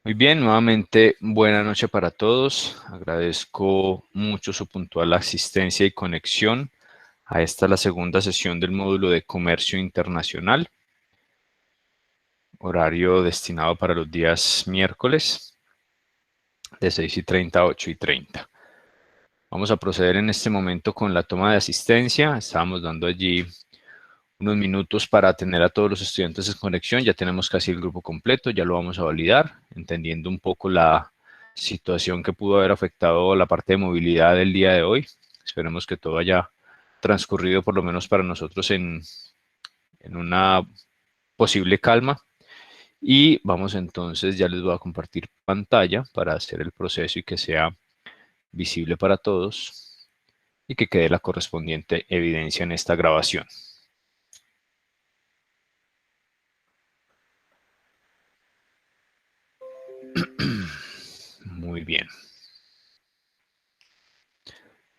Muy bien, nuevamente buena noche para todos. Agradezco mucho su puntual asistencia y conexión a esta la segunda sesión del módulo de Comercio Internacional, horario destinado para los días miércoles de 6:30 a 8:30. Vamos a proceder en este momento con la toma de asistencia. Estábamos dando allí unos minutos para tener a todos los estudiantes en conexión. Ya tenemos casi el grupo completo, ya lo vamos a validar, entendiendo un poco la situación que pudo haber afectado la parte de movilidad del día de hoy. Esperemos que todo haya transcurrido, por lo menos para nosotros, en una posible calma. Y vamos entonces, ya les voy a compartir pantalla para hacer el proceso y que sea visible para todos y que quede la correspondiente evidencia en esta grabación. Muy bien.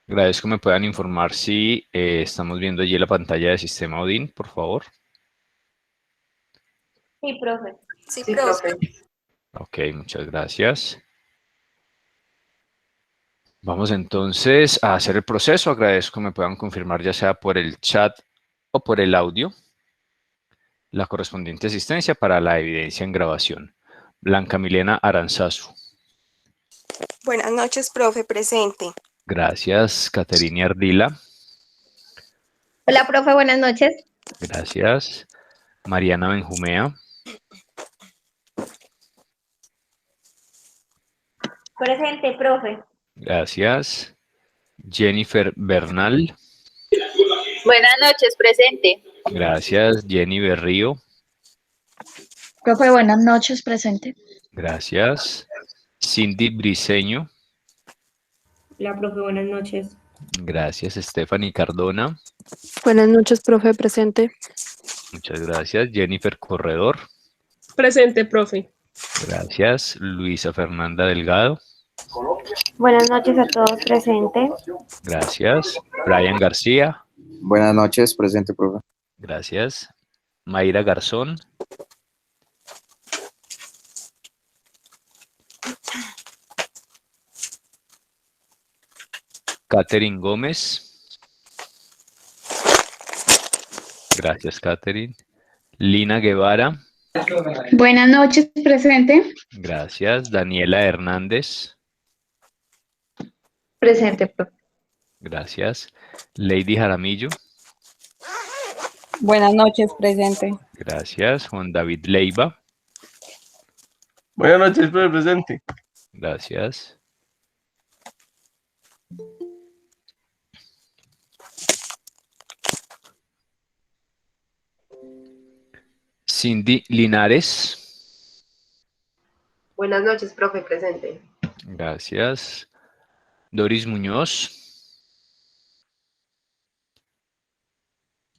Agradezco me puedan informar si estamos viendo allí la pantalla de sistema Odin, por favor. Sí, profe. Sí, profe. Ok, muchas gracias. Vamos entonces a hacer el proceso. Agradezco me puedan confirmar ya sea por el chat o por el audio la correspondiente asistencia para la evidencia en grabación. Blanca Milena Aranzazu. Buenas noches, profe, presente. Gracias. Caterina Ardila. Hola, profe, buenas noches. Gracias. Mariana Benjumea. Presente, profe. Gracias. Jennifer Bernal. Buenas noches, presente. Gracias. Jenny Berrío. Profe, buenas noches, presente. Gracias. Cindy Briceño. Hola, profe, buenas noches. Gracias. Stephanie Cardona. Buenas noches, profe, presente. Muchas gracias. Jennifer Corredor. Presente, profe. Gracias. Luisa Fernanda Delgado. Buenas noches a todos, presente. Gracias. Brian García. Buenas noches, presente, profe. Gracias. Mayra Garzón. Catherine Gómez. Gracias, Catherine. Lina Guevara. Buenas noches, presente. Gracias. Daniela Hernández. Presente, profe. Gracias. Lady Jaramillo. Buenas noches, presente. Gracias. Juan David Leiva. Buenas noches, profe, presente. Gracias. Cindy Linares. Buenas noches, profe, presente. Gracias. Doris Muñoz.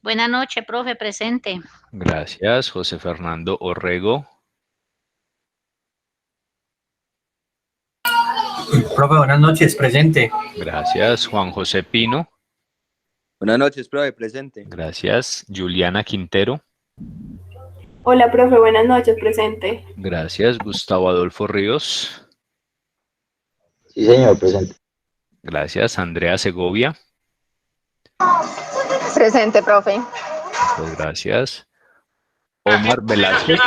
Buenas noches, profe, presente. Gracias. José Fernando Orrego. Profe, buenas noches, presente. Gracias. Juan José Pino. Buenas noches, profe, presente. Gracias. Juliana Quintero. Hola, profe, buenas noches, presente. Gracias. Gustavo Adolfo Ríos. Sí, señor, presente. Gracias. Andrea Segovia. Presente, profe. Muchas gracias. Omar Velázquez.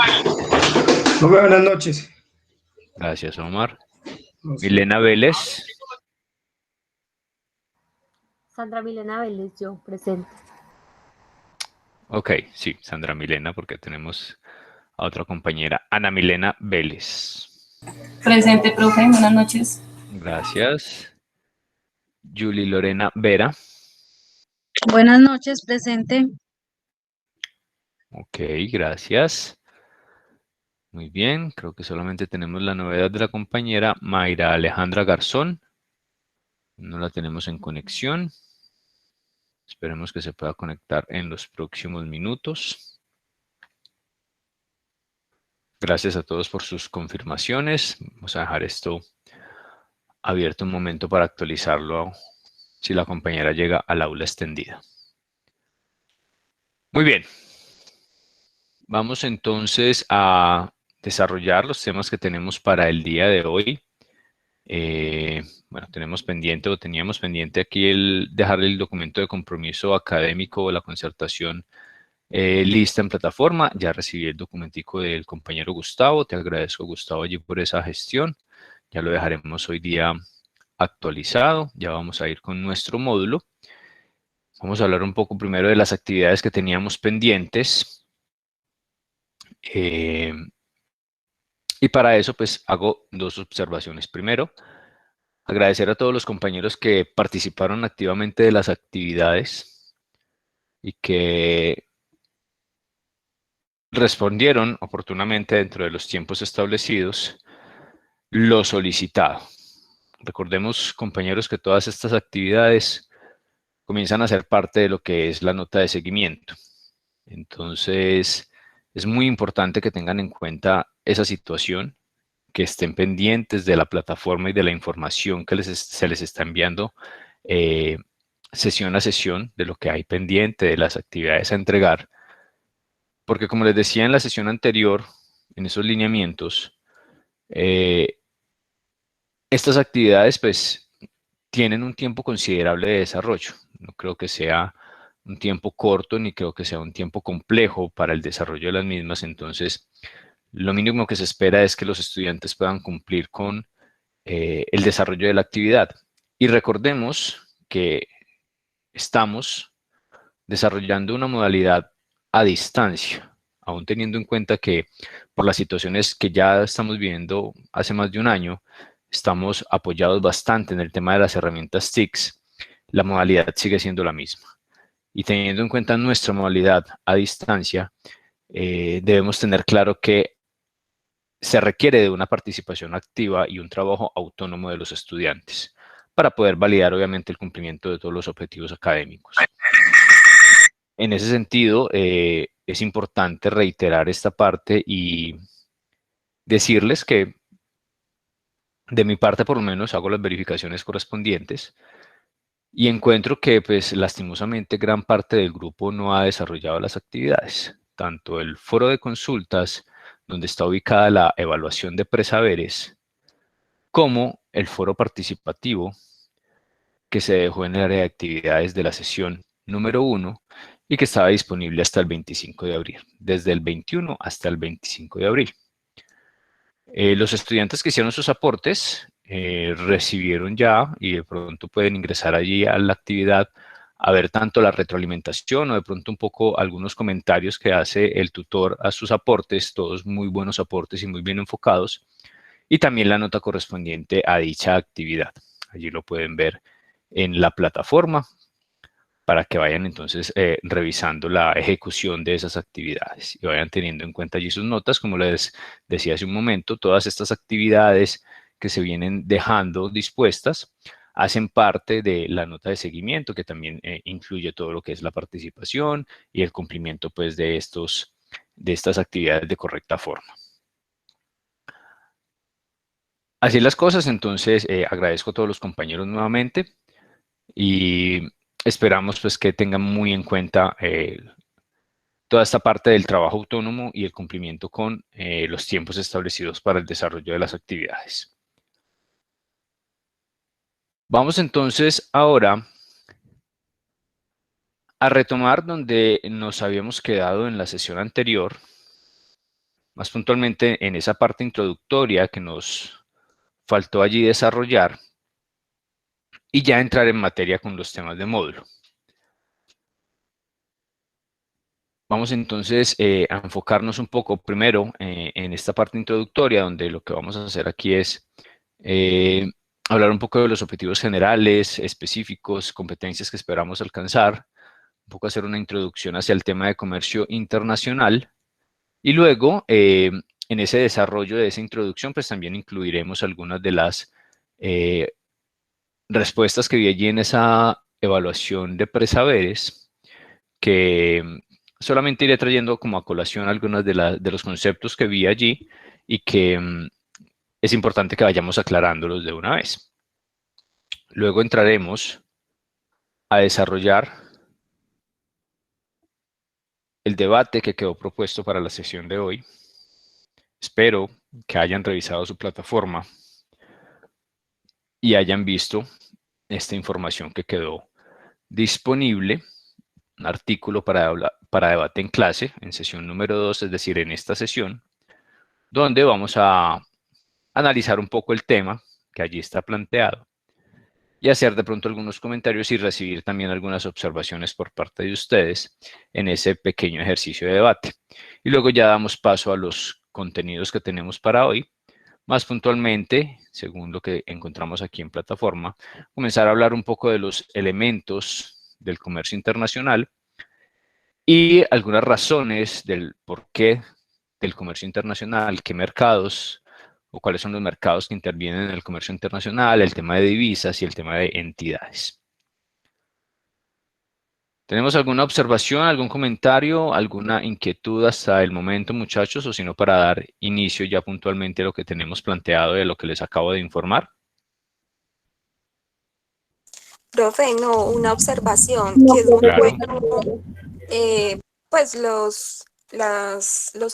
Profe, buenas noches. Gracias, Omar. Milena Vélez. Sandra Milena Vélez, yo, presente. Ok, sí, Sandra Milena, porque tenemos a otra compañera, Ana Milena Vélez. Presente, profe, buenas noches. Gracias. Julie Lorena Vera. Buenas noches, presente. Ok, gracias. Muy bien, creo que solamente tenemos la novedad de la compañera Mayra Alejandra Garzón. No la tenemos en conexión. Esperemos que se pueda conectar en los próximos minutos. Gracias a todos por sus confirmaciones. Vamos a dejar esto abierto un momento para actualizarlo si la compañera llega al aula extendida. Muy bien. Vamos entonces a desarrollar los temas que tenemos para el día de hoy. Bueno, teníamos pendiente aquí el dejarle el documento de compromiso académico o la concertación lista en plataforma. Ya recibí el documentico del compañero Gustavo. Te agradezco, Gustavo, allí por esa gestión. Ya lo dejaremos hoy día actualizado. Ya vamos a ir con nuestro módulo. Vamos a hablar un poco primero de las actividades que teníamos pendientes. Y para eso, pues, hago dos observaciones. Primero, agradecer a todos los compañeros que participaron activamente de las actividades y que respondieron oportunamente dentro de los tiempos establecidos lo solicitado. Recordemos, compañeros, que todas estas actividades comienzan a ser parte de lo que es la nota de seguimiento. Entonces, es muy importante que tengan en cuenta esa situación, que estén pendientes de la plataforma y de la información que se les está enviando sesión a sesión, de lo que hay pendiente, de las actividades a entregar. Porque como les decía en la sesión anterior, en esos lineamientos, estas actividades pues tienen un tiempo considerable de desarrollo. No creo que sea un tiempo corto ni creo que sea un tiempo complejo para el desarrollo de las mismas. Entonces, lo mínimo que se espera es que los estudiantes puedan cumplir con el desarrollo de la actividad. Y recordemos que estamos desarrollando una modalidad a distancia, aún teniendo en cuenta que por las situaciones que ya estamos viviendo hace más de un año, estamos apoyados bastante en el tema de las herramientas TICS, la modalidad sigue siendo la misma. Y teniendo en cuenta nuestra modalidad a distancia, debemos tener claro que se requiere de una participación activa y un trabajo autónomo de los estudiantes para poder validar, obviamente, el cumplimiento de todos los objetivos académicos. En ese sentido, es importante reiterar esta parte y decirles que, de mi parte por lo menos, hago las verificaciones correspondientes y encuentro que, pues, lastimosamente, gran parte del grupo no ha desarrollado las actividades. Tanto el foro de consultas, donde está ubicada la evaluación de presaberes, como el foro participativo, que se dejó en el área de actividades de la sesión número 1 y que estaba disponible hasta el 25 de abril, desde el 21 hasta el 25 de abril. Los estudiantes que hicieron sus aportes recibieron ya y de pronto pueden ingresar allí a la actividad a ver tanto la retroalimentación o de pronto un poco algunos comentarios que hace el tutor a sus aportes, todos muy buenos aportes y muy bien enfocados, y también la nota correspondiente a dicha actividad. Allí lo pueden ver en la plataforma para que vayan entonces revisando la ejecución de esas actividades y vayan teniendo en cuenta allí sus notas. Como les decía hace un momento, todas estas actividades que se vienen dejando dispuestas hacen parte de la nota de seguimiento, que también incluye todo lo que es la participación y el cumplimiento pues de estas actividades de correcta forma. Así las cosas, entonces agradezco a todos los compañeros nuevamente y esperamos pues que tengan muy en cuenta toda esta parte del trabajo autónomo y el cumplimiento con los tiempos establecidos para el desarrollo de las actividades. Vamos entonces ahora a retomar donde nos habíamos quedado en la sesión anterior, más puntualmente en esa parte introductoria que nos faltó allí desarrollar, y ya entrar en materia con los temas de módulo. Vamos entonces a enfocarnos un poco primero en esta parte introductoria, donde lo que vamos a hacer aquí es hablar un poco de los objetivos generales, específicos, competencias que esperamos alcanzar, un poco hacer una introducción hacia el tema de comercio internacional, y luego en ese desarrollo de esa introducción pues también incluiremos algunas de las respuestas que vi allí en esa evaluación de presaberes, que solamente iré trayendo como a colación algunos de los conceptos que vi allí y que es importante que vayamos aclarándolos de una vez. Luego entraremos a desarrollar el debate que quedó propuesto para la sesión de hoy. Espero que hayan revisado su plataforma y hayan visto esta información que quedó disponible, un artículo para debate en clase, en sesión número 2, es decir, en esta sesión, donde vamos a analizar un poco el tema que allí está planteado y hacer de pronto algunos comentarios y recibir también algunas observaciones por parte de ustedes en ese pequeño ejercicio de debate. Y luego ya damos paso a los contenidos que tenemos para hoy. Más puntualmente, según lo que encontramos aquí en plataforma, comenzar a hablar un poco de los elementos del comercio internacional y algunas razones del porqué del comercio internacional, qué mercados o cuáles son los mercados que intervienen en el comercio internacional, el tema de divisas y el tema de entidades. ¿Tenemos alguna observación, algún comentario, alguna inquietud hasta el momento, muchachos? O si no, para dar inicio ya puntualmente a lo que tenemos planteado de lo que les acabo de informar. Profe, no, una observación, que es muy Claro. bueno, pues los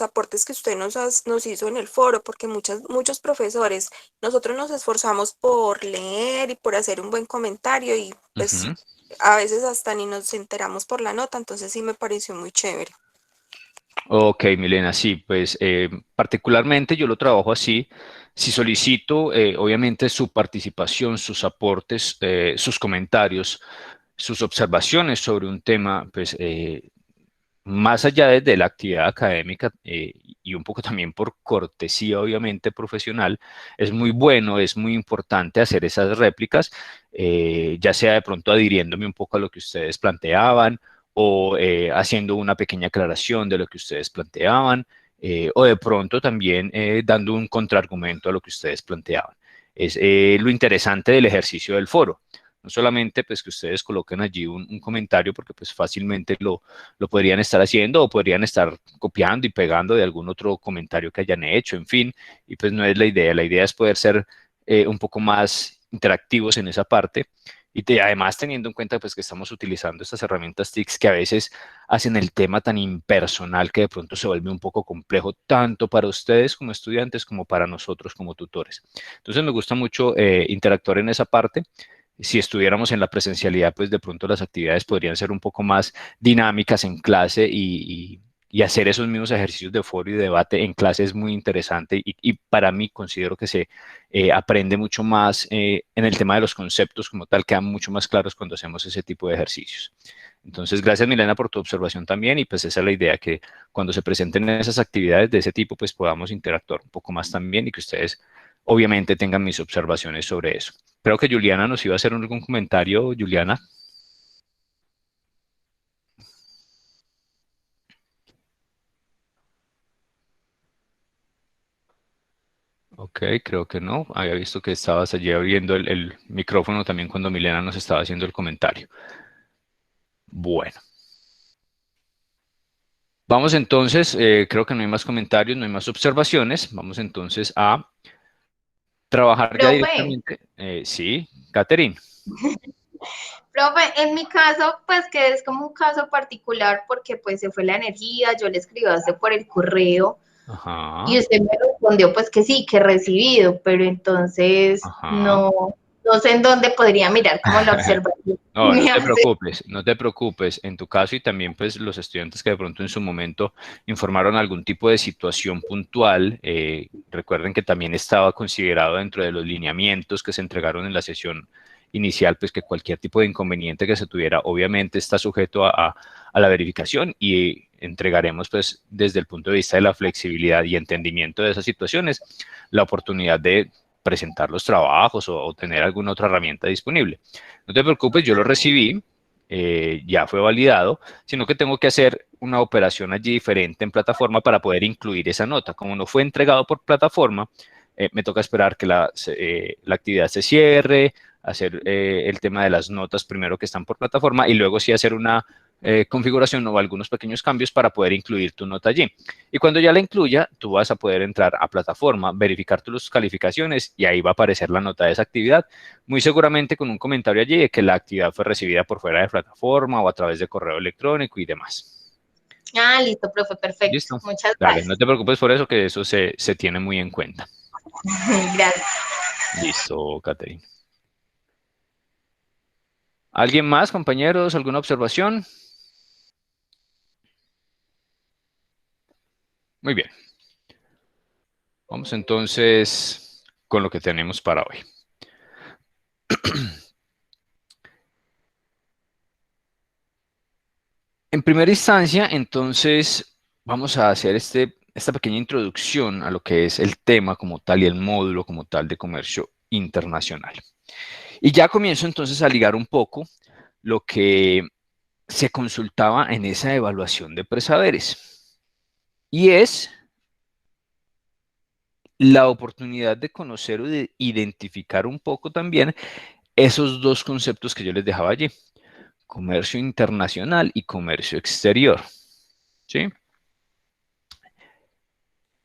aportes que usted nos hizo en el foro, porque muchos profesores, nosotros nos esforzamos por leer y por hacer un buen comentario y pues a veces hasta ni nos enteramos por la nota, entonces sí me pareció muy chévere. Ok, Milena, sí, pues particularmente yo lo trabajo así. Si solicito, obviamente, su participación, sus aportes, sus comentarios, sus observaciones sobre un tema, pues más allá de la actividad académica y un poco también por cortesía, obviamente, profesional, es muy bueno, es muy importante hacer esas réplicas, ya sea de pronto adhiriéndome un poco a lo que ustedes planteaban o haciendo una pequeña aclaración de lo que ustedes planteaban, o de pronto también dando un contraargumento a lo que ustedes planteaban. Es lo interesante del ejercicio del foro. No solamente pues que ustedes coloquen allí un comentario, porque pues fácilmente lo podrían estar haciendo o podrían estar copiando y pegando de algún otro comentario que hayan hecho, en fin, y pues no es la idea es poder ser un poco más interactivos en esa parte y además teniendo en cuenta pues que estamos utilizando estas herramientas TICs que a veces hacen el tema tan impersonal que de pronto se vuelve un poco complejo tanto para ustedes como estudiantes como para nosotros como tutores. Entonces me gusta mucho interactuar en esa parte. Si estuviéramos en la presencialidad, pues de pronto las actividades podrían ser un poco más dinámicas en clase y hacer esos mismos ejercicios de foro y debate en clase es muy interesante y para mí considero que se aprende mucho más en el tema de los conceptos como tal, quedan mucho más claros cuando hacemos ese tipo de ejercicios. Entonces, gracias Milena por tu observación también y pues esa es la idea, que cuando se presenten esas actividades de ese tipo, pues podamos interactuar un poco más también y que ustedes obviamente tengan mis observaciones sobre eso. Creo que Juliana nos iba a hacer algún comentario. Juliana. Ok, creo que no. Había visto que estabas allí abriendo el micrófono también cuando Milena nos estaba haciendo el comentario. Bueno. Vamos entonces, creo que no hay más comentarios, no hay más observaciones. Vamos entonces a trabajar ya directamente. Sí, Catherine. Profe, en mi caso, pues que es como un caso particular porque pues se fue la energía, yo le escribí a usted por el correo. Ajá. Y usted me respondió pues que sí, que recibido, pero entonces no sé en dónde podría mirar como la observación. No, no te preocupes, no te preocupes. En tu caso y también pues los estudiantes que de pronto en su momento informaron algún tipo de situación puntual, recuerden que también estaba considerado dentro de los lineamientos que se entregaron en la sesión inicial, pues que cualquier tipo de inconveniente que se tuviera obviamente está sujeto a la verificación y entregaremos pues desde el punto de vista de la flexibilidad y entendimiento de esas situaciones la oportunidad de presentar los trabajos o tener alguna otra herramienta disponible. No te preocupes, yo lo recibí, ya fue validado, sino que tengo que hacer una operación allí diferente en plataforma para poder incluir esa nota. Como no fue entregado por plataforma, me toca esperar que la actividad se cierre, hacer el tema de las notas primero que están por plataforma y luego sí hacer una configuración o algunos pequeños cambios para poder incluir tu nota allí. Y cuando ya la incluya, tú vas a poder entrar a plataforma, verificar tus calificaciones y ahí va a aparecer la nota de esa actividad, muy seguramente con un comentario allí de que la actividad fue recibida por fuera de plataforma o a través de correo electrónico y demás. Ah, listo, profe, perfecto. ¿Listo? Muchas Dale, gracias. no te preocupes por eso, que eso se tiene muy en cuenta. Gracias. Listo, Catherine. ¿Alguien más, compañeros? ¿Alguna observación? Muy bien. Vamos entonces con lo que tenemos para hoy. En primera instancia, entonces, vamos a hacer esta pequeña introducción a lo que es el tema como tal y el módulo como tal de comercio internacional. Y ya comienzo entonces a ligar un poco lo que se consultaba en esa evaluación de presaberes. Y es la oportunidad de conocer o de identificar un poco también esos dos conceptos que yo les dejaba allí: comercio internacional y comercio exterior. ¿Sí?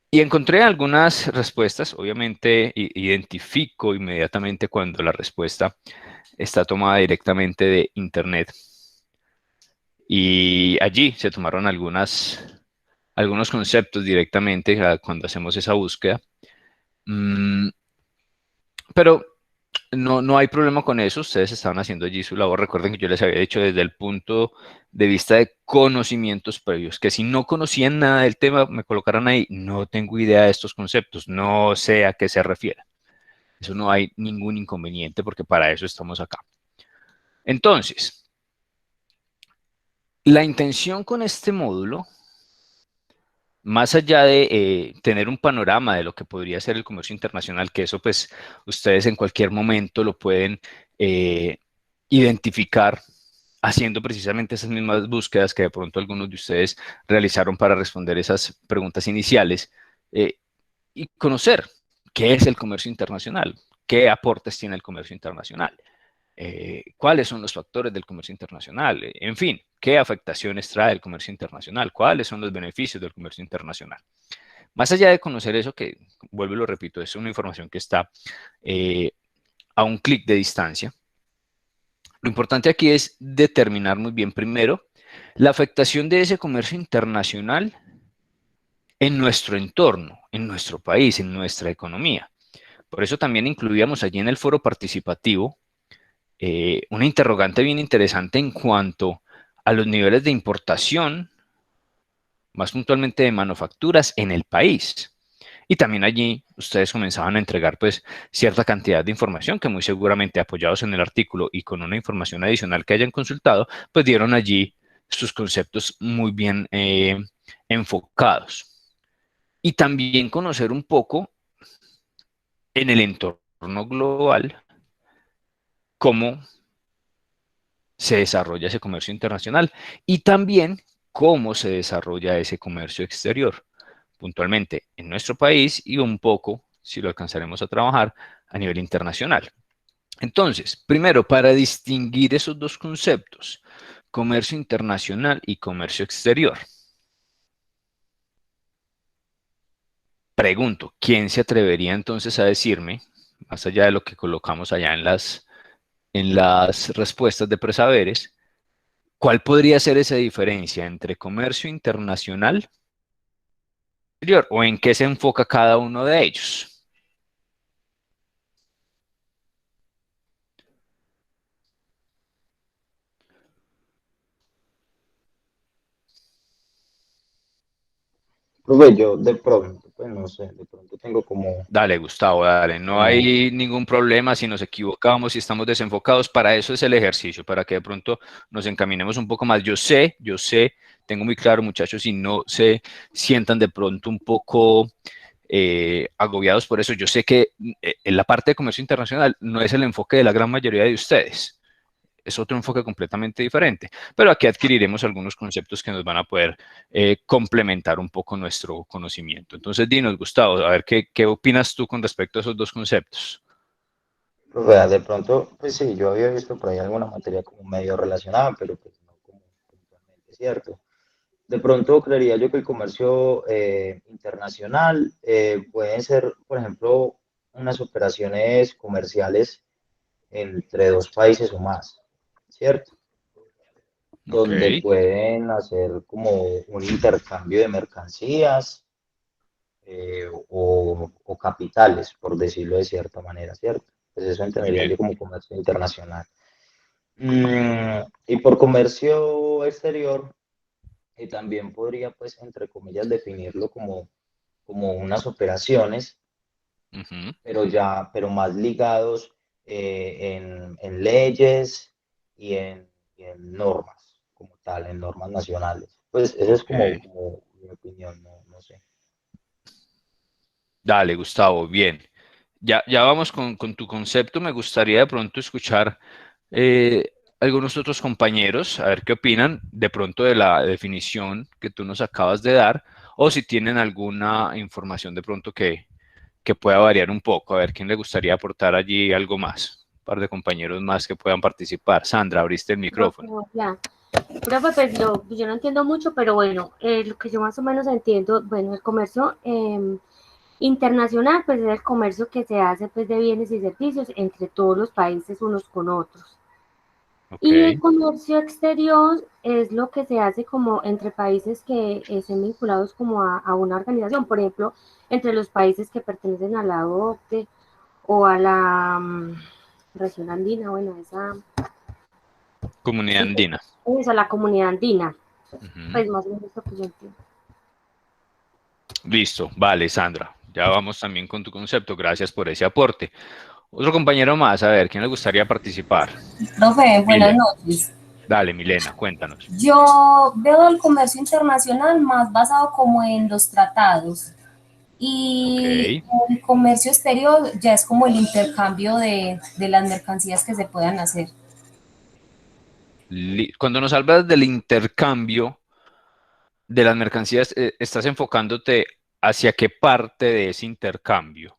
Y encontré algunas respuestas. Obviamente identifico inmediatamente cuando la respuesta está tomada directamente de Internet. Y allí se tomaron algunos conceptos directamente cuando hacemos esa búsqueda. Pero no hay problema con eso. Ustedes estaban haciendo allí su labor. Recuerden que yo les había dicho desde el punto de vista de conocimientos previos, que si no conocían nada del tema, me colocaran ahí: no tengo idea de estos conceptos, no sé a qué se refiere. Eso no hay ningún inconveniente, porque para eso estamos acá. Entonces, la intención con este módulo, más allá de tener un panorama de lo que podría ser el comercio internacional, que eso pues ustedes en cualquier momento lo pueden identificar haciendo precisamente esas mismas búsquedas que de pronto algunos de ustedes realizaron para responder esas preguntas iniciales, y conocer qué es el comercio internacional, qué aportes tiene el comercio internacional, cuáles son los factores del comercio internacional, en fin, qué afectaciones trae el comercio internacional, cuáles son los beneficios del comercio internacional. Más allá de conocer eso, que vuelvo y lo repito, es una información que está a un clic de distancia, lo importante aquí es determinar muy bien primero la afectación de ese comercio internacional en nuestro entorno, en nuestro país, en nuestra economía. Por eso también incluíamos allí en el foro participativo una interrogante bien interesante en cuanto a los niveles de importación, más puntualmente de manufacturas en el país. Y también allí ustedes comenzaban a entregar pues cierta cantidad de información que muy seguramente, apoyados en el artículo y con una información adicional que hayan consultado, pues dieron allí sus conceptos muy bien enfocados. Y también conocer un poco en el entorno global cómo se desarrolla ese comercio internacional y también cómo se desarrolla ese comercio exterior, puntualmente en nuestro país y un poco, si lo alcanzaremos a trabajar, a nivel internacional. Entonces, primero, para distinguir esos dos conceptos, comercio internacional y comercio exterior, pregunto, ¿quién se atrevería entonces a decirme, más allá de lo que colocamos allá en las respuestas de presaberes, cuál podría ser esa diferencia entre comercio internacional y exterior, o en qué se enfoca cada uno de ellos? Profe, yo de pronto, pues no sé, de pronto tengo como... Dale, Gustavo, dale. No como hay ningún problema si nos equivocamos, si estamos desenfocados. Para eso es el ejercicio, para que de pronto nos encaminemos un poco más. Yo sé, tengo muy claro, muchachos, y no se sientan de pronto un poco agobiados por eso. Yo sé que en la parte de comercio internacional no es el enfoque de la gran mayoría de ustedes. Es otro enfoque completamente diferente, pero aquí adquiriremos algunos conceptos que nos van a poder complementar un poco nuestro conocimiento. Entonces, dinos, Gustavo, a ver, ¿qué opinas tú con respecto a esos dos conceptos? profe, de pronto, pues sí, yo había visto por ahí alguna materia como medio relacionada, pero pues no como puntualmente cierto. De pronto creería yo que el comercio internacional pueden ser, por ejemplo, unas operaciones comerciales entre dos países o más, ¿cierto? donde pueden hacer como un intercambio de mercancías o capitales, por decirlo de cierta manera, ¿cierto? Pues eso entendería yo como comercio internacional. Y por comercio exterior, también podría, pues, entre comillas, definirlo como unas operaciones, pero más ligados en leyes y en normas, como tal, en normas nacionales. Pues esa es como mi opinión, no sé. Dale, Gustavo, bien. Ya vamos con tu concepto. Me gustaría de pronto escuchar algunos otros compañeros, a ver qué opinan de pronto de la definición que tú nos acabas de dar, o si tienen alguna información de pronto que pueda variar un poco, a ver quién le gustaría aportar allí algo más. Un par de compañeros más que puedan participar. Sandra, abriste el micrófono. Profe, pues yo no entiendo mucho, pero bueno, lo que yo más o menos entiendo, bueno, el comercio internacional, pues es el comercio que se hace pues de bienes y servicios entre todos los países unos con otros. Y el comercio exterior es lo que se hace como entre países que estén vinculados como a una organización, por ejemplo, entre los países que pertenecen a la OCDE o a la región andina, bueno, esa... Comunidad andina. Eso, la comunidad andina. Pues más o menos lo que yo entiendo. Listo, vale, Sandra. Ya vamos también con tu concepto. Gracias por ese aporte. Otro compañero más, a ver, ¿quién le gustaría participar? Profe, buenas noches. Dale, Milena, cuéntanos. Yo veo el comercio internacional más basado como en los tratados y el comercio exterior ya es como el intercambio de las mercancías que se puedan hacer. Cuando nos hablas del intercambio de las mercancías, ¿estás enfocándote hacia qué parte de ese intercambio?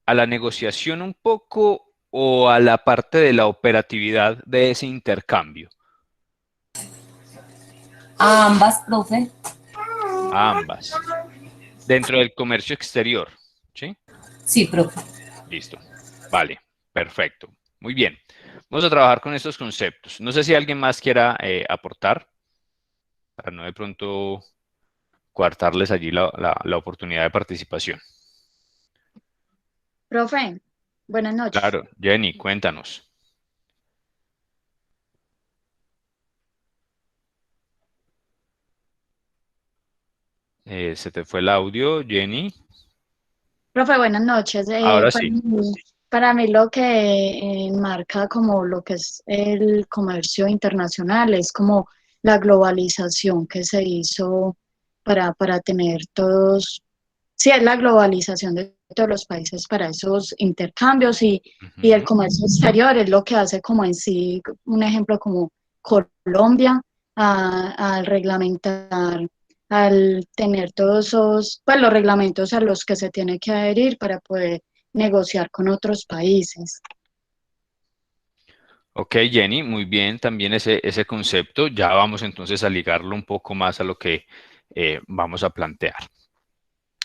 ¿A la negociación un poco o a la parte de la operatividad de ese intercambio? A ambas, profe. A ambas. Dentro del comercio exterior, ¿sí? Sí, profe. Listo. Vale, perfecto. Muy bien. Vamos a trabajar con estos conceptos. No sé si alguien más quiera aportar, para no de pronto coartarles allí la oportunidad de participación. Profe, buenas noches. Claro, Jenny, cuéntanos. ¿Se te fue el audio, Jenny? Profe, buenas noches. Ahora sí. Para mí lo que marca como lo que es el comercio internacional es como la globalización que se hizo para tener todos, sí, es la globalización de todos los países para esos intercambios y el comercio exterior es lo que hace como en sí, un ejemplo como Colombia, al reglamentar, al tener todos esos, pues los reglamentos a los que se tiene que adherir para poder negociar con otros países. Ok, Jenny, muy bien también ese concepto. Ya vamos entonces a ligarlo un poco más a lo que vamos a plantear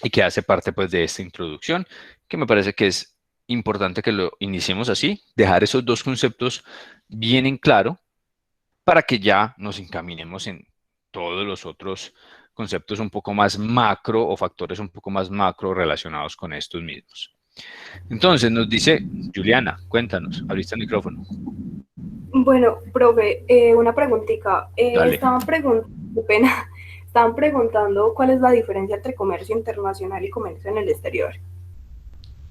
y que hace parte pues de esta introducción, que me parece que es importante que lo iniciemos así, dejar esos dos conceptos bien en claro para que ya nos encaminemos en todos los otros conceptos un poco más macro o factores un poco más macro relacionados con estos mismos. Entonces, nos dice Juliana, cuéntanos, abriste el micrófono. Bueno, profe, una preguntita. Estaban preguntando cuál es la diferencia entre comercio internacional y comercio en el exterior.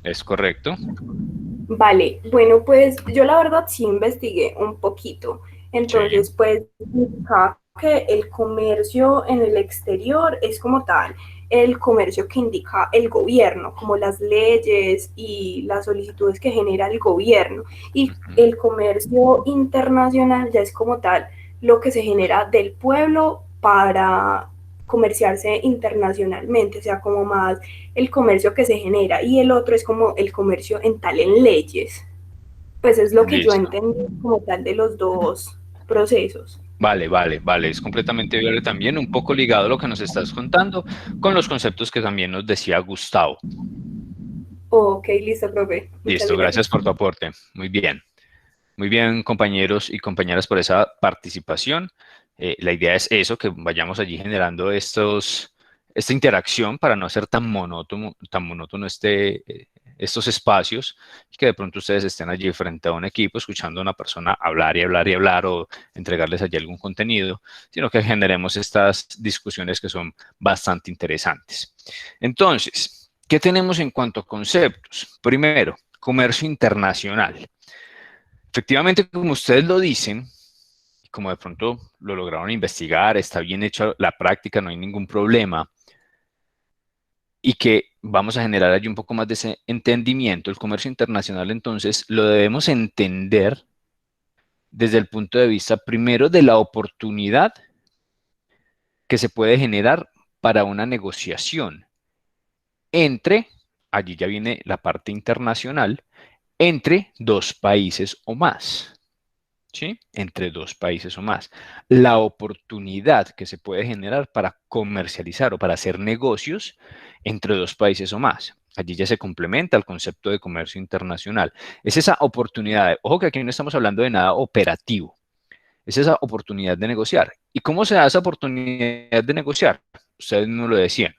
¿Es correcto? Vale, bueno, pues yo la verdad sí investigué un poquito. Entonces, pues, indica que el comercio en el exterior es como tal el comercio que indica el gobierno, como las leyes y las solicitudes que genera el gobierno. Y el comercio internacional ya es como tal lo que se genera del pueblo para comerciarse internacionalmente, o sea, como más el comercio que se genera, y el otro es como el comercio en leyes. Pues es lo que yo entendí como tal de los dos procesos. Vale, es completamente viable también, un poco ligado a lo que nos estás contando, con los conceptos que también nos decía Gustavo. Ok, listo, profe. Listo, gracias por tu aporte. Muy bien. Muy bien, compañeros y compañeras, por esa participación. La idea es eso, que vayamos allí generando esta interacción para no hacer tan monótono estos espacios, y que de pronto ustedes estén allí frente a un equipo escuchando a una persona hablar y hablar y hablar, o entregarles allí algún contenido, sino que generemos estas discusiones que son bastante interesantes. Entonces, ¿qué tenemos en cuanto a conceptos? Primero, comercio internacional. Efectivamente, como ustedes lo dicen, como de pronto lo lograron investigar, está bien hecha la práctica, no hay ningún problema, y que vamos a generar allí un poco más de ese entendimiento, el comercio internacional entonces lo debemos entender desde el punto de vista primero de la oportunidad que se puede generar para una negociación entre, allí ya viene la parte internacional, entre dos países o más. ¿Sí? Entre dos países o más. La oportunidad que se puede generar para comercializar o para hacer negocios entre dos países o más. Allí ya se complementa el concepto de comercio internacional. Es esa oportunidad, ojo que aquí no estamos hablando de nada operativo, es esa oportunidad de negociar. ¿Y cómo se da esa oportunidad de negociar? Ustedes no lo decían.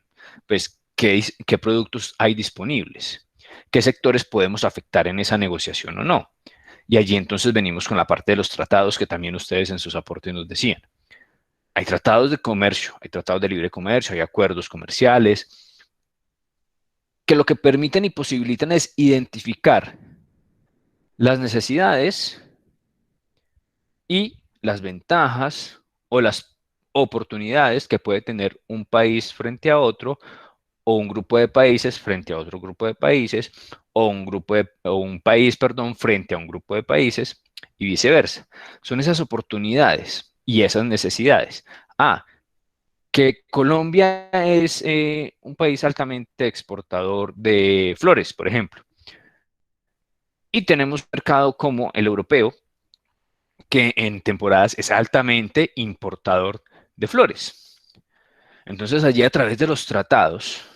Pues, ¿qué productos hay disponibles? ¿Qué sectores podemos afectar en esa negociación o no? Y allí entonces venimos con la parte de los tratados que también ustedes en sus aportes nos decían. Hay tratados de comercio, hay tratados de libre comercio, hay acuerdos comerciales, que lo que permiten y posibilitan es identificar las necesidades y las ventajas o las oportunidades que puede tener un país frente a otro, o un grupo de países frente a otro grupo de países, o un país, perdón, frente a un grupo de países, y viceversa. Son esas oportunidades y esas necesidades. Que Colombia es un país altamente exportador de flores, por ejemplo. Y tenemos un mercado como el europeo, que en temporadas es altamente importador de flores. Entonces allí, a través de los tratados,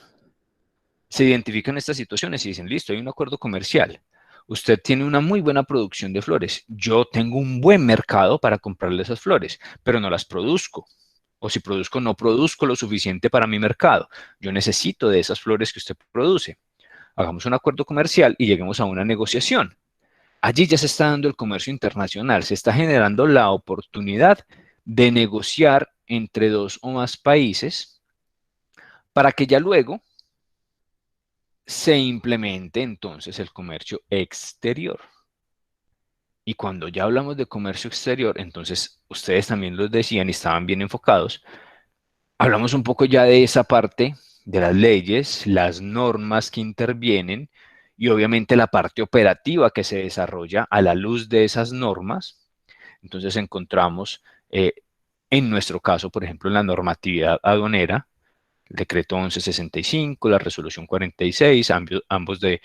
se identifican estas situaciones y dicen, listo, hay un acuerdo comercial. Usted tiene una muy buena producción de flores. Yo tengo un buen mercado para comprarle esas flores, pero no las produzco. O si produzco, no produzco lo suficiente para mi mercado. Yo necesito de esas flores que usted produce. Hagamos un acuerdo comercial y lleguemos a una negociación. Allí ya se está dando el comercio internacional. Se está generando la oportunidad de negociar entre dos o más países para que ya luego se implemente entonces el comercio exterior. Y cuando ya hablamos de comercio exterior, entonces ustedes también lo decían y estaban bien enfocados, hablamos un poco ya de esa parte de las leyes, las normas que intervienen y obviamente la parte operativa que se desarrolla a la luz de esas normas. Entonces encontramos, en nuestro caso, por ejemplo, en la normatividad aduanera, el decreto 1165, la resolución 46, ambos de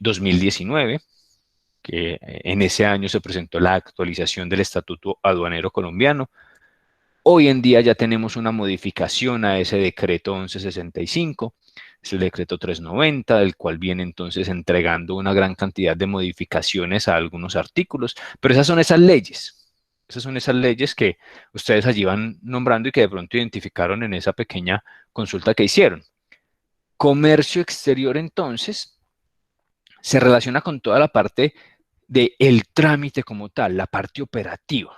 2019, que en ese año se presentó la actualización del Estatuto Aduanero Colombiano. Hoy en día ya tenemos una modificación a ese decreto 1165, es el decreto 390, del cual viene entonces entregando una gran cantidad de modificaciones a algunos artículos, pero esas son esas leyes. Esas son esas leyes que ustedes allí van nombrando y que de pronto identificaron en esa pequeña consulta que hicieron. Comercio exterior, entonces, se relaciona con toda la parte del trámite como tal, la parte operativa,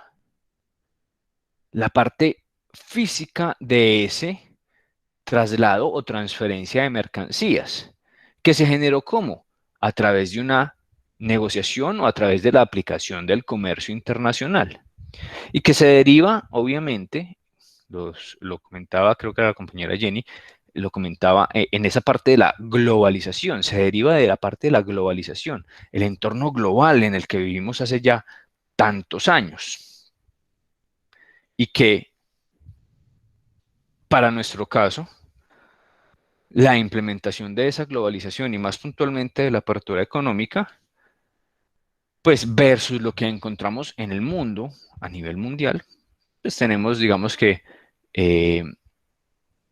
la parte física de ese traslado o transferencia de mercancías, que se generó ¿cómo? A través de una negociación o a través de la aplicación del comercio internacional. Y que se deriva, obviamente, lo comentaba, creo que la compañera Jenny, lo comentaba en esa parte de la globalización, se deriva de la parte de la globalización, el entorno global en el que vivimos hace ya tantos años. Y que, para nuestro caso, la implementación de esa globalización y más puntualmente de la apertura económica, pues versus lo que encontramos en el mundo, a nivel mundial, pues tenemos, digamos que,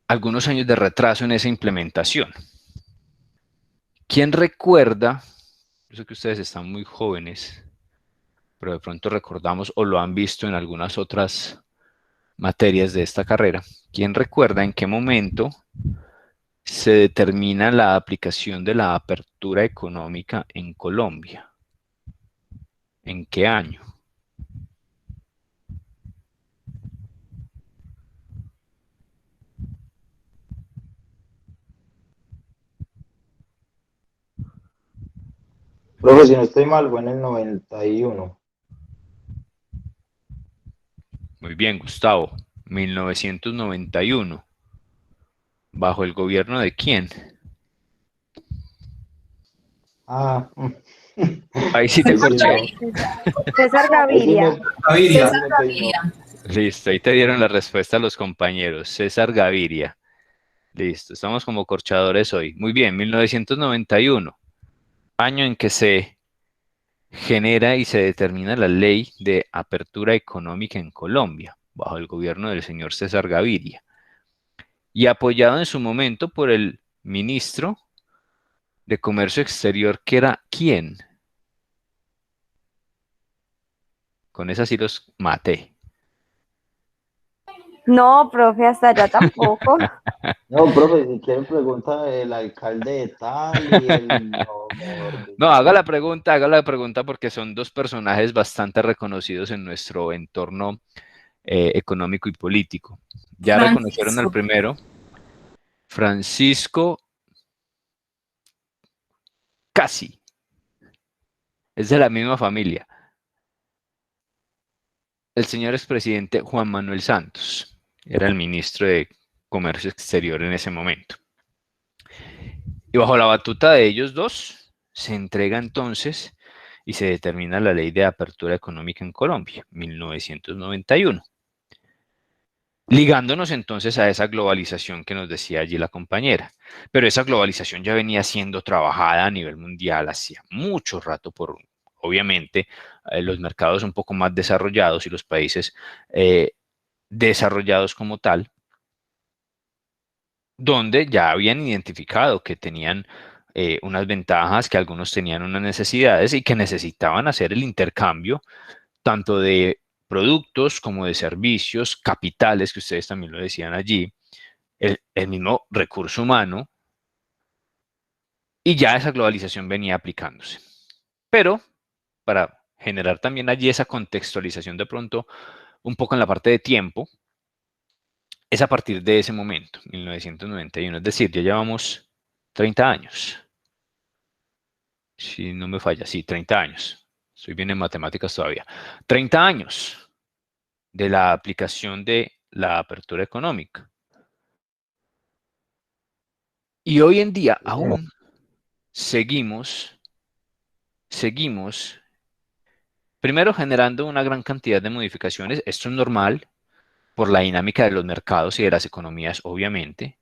algunos años de retraso en esa implementación. ¿Quién recuerda? Yo sé que ustedes están muy jóvenes, pero de pronto recordamos o lo han visto en algunas otras materias de esta carrera. ¿Quién recuerda en qué momento se determina la aplicación de la apertura económica en Colombia? ¿En qué año? Profe, si no estoy mal, fue en el 91. Muy bien, Gustavo. 1991. ¿Bajo el gobierno de quién? Ahí sí te corché. César Gaviria. Gaviria. César Gaviria. Listo, ahí te dieron la respuesta los compañeros. César Gaviria. Listo, estamos como corchadores hoy. Muy bien, 1991. Año en que se genera y se determina la ley de apertura económica en Colombia, bajo el gobierno del señor César Gaviria. Y apoyado en su momento por el ministro de Comercio Exterior, que era ¿quién? Con esa sí los maté. No, profe, hasta allá tampoco. No, profe, si quieren pregunta el alcalde de tal y el... No, haga la pregunta porque son dos personajes bastante reconocidos en nuestro entorno económico y político. Ya reconocieron al primero, Francisco Casi. Es de la misma familia. El señor expresidente Juan Manuel Santos era el ministro de Comercio Exterior en ese momento. Y bajo la batuta de ellos dos, se entrega entonces y se determina la Ley de Apertura Económica en Colombia, 1991. Ligándonos entonces a esa globalización que nos decía allí la compañera. Pero esa globalización ya venía siendo trabajada a nivel mundial hacía mucho rato por, obviamente, los mercados un poco más desarrollados y los países desarrollados como tal, donde ya habían identificado que tenían unas ventajas, que algunos tenían unas necesidades y que necesitaban hacer el intercambio tanto de productos como de servicios, capitales, que ustedes también lo decían allí, el mismo recurso humano, y ya esa globalización venía aplicándose. Pero para generar también allí esa contextualización de pronto un poco en la parte de tiempo, es a partir de ese momento, 1991, es decir, ya llevamos 30 años. Si no me falla, sí, 30 años. Estoy bien en matemáticas todavía. 30 años de la aplicación de la apertura económica. Y hoy en día aún seguimos primero generando una gran cantidad de modificaciones. Esto es normal por la dinámica de los mercados y de las economías, obviamente,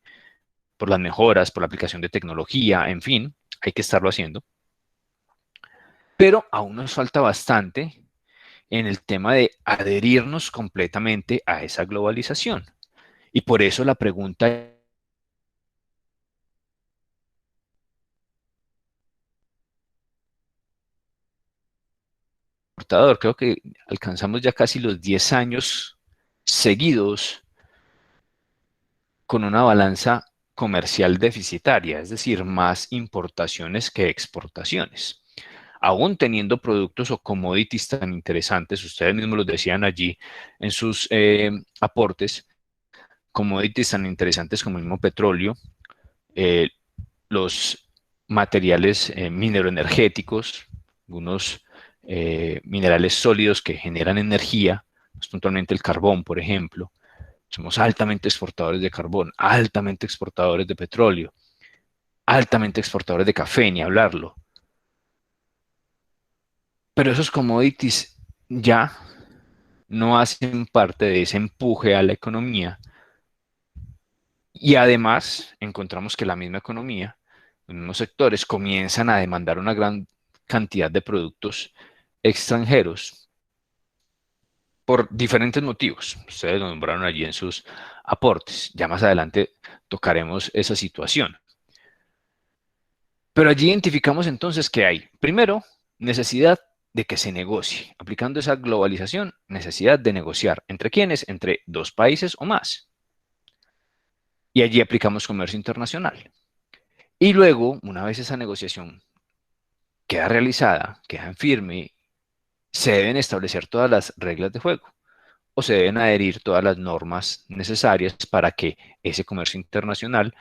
por las mejoras, por la aplicación de tecnología, en fin, hay que estarlo haciendo. Pero aún nos falta bastante en el tema de adherirnos completamente a esa globalización. Y por eso la pregunta creo que alcanzamos ya casi los 10 años seguidos con una balanza comercial deficitaria, es decir, más importaciones que exportaciones. Aún teniendo productos o commodities tan interesantes, ustedes mismos los decían allí en sus aportes, commodities tan interesantes como el mismo petróleo, los materiales mineroenergéticos, algunos minerales sólidos que generan energía, puntualmente el carbón, por ejemplo. Somos altamente exportadores de carbón, altamente exportadores de petróleo, altamente exportadores de café, ni hablarlo. Pero esos commodities ya no hacen parte de ese empuje a la economía. Y además encontramos que la misma economía, los mismos sectores comienzan a demandar una gran cantidad de productos extranjeros por diferentes motivos. Ustedes lo nombraron allí en sus aportes. Ya más adelante tocaremos esa situación. Pero allí identificamos entonces que hay, primero, necesidad de que se negocie. Aplicando esa globalización, necesidad de negociar. ¿Entre quiénes? Entre dos países o más. Y allí aplicamos comercio internacional. Y luego, una vez esa negociación queda realizada, queda en firme, se deben establecer todas las reglas de juego o se deben adherir todas las normas necesarias para que ese comercio internacional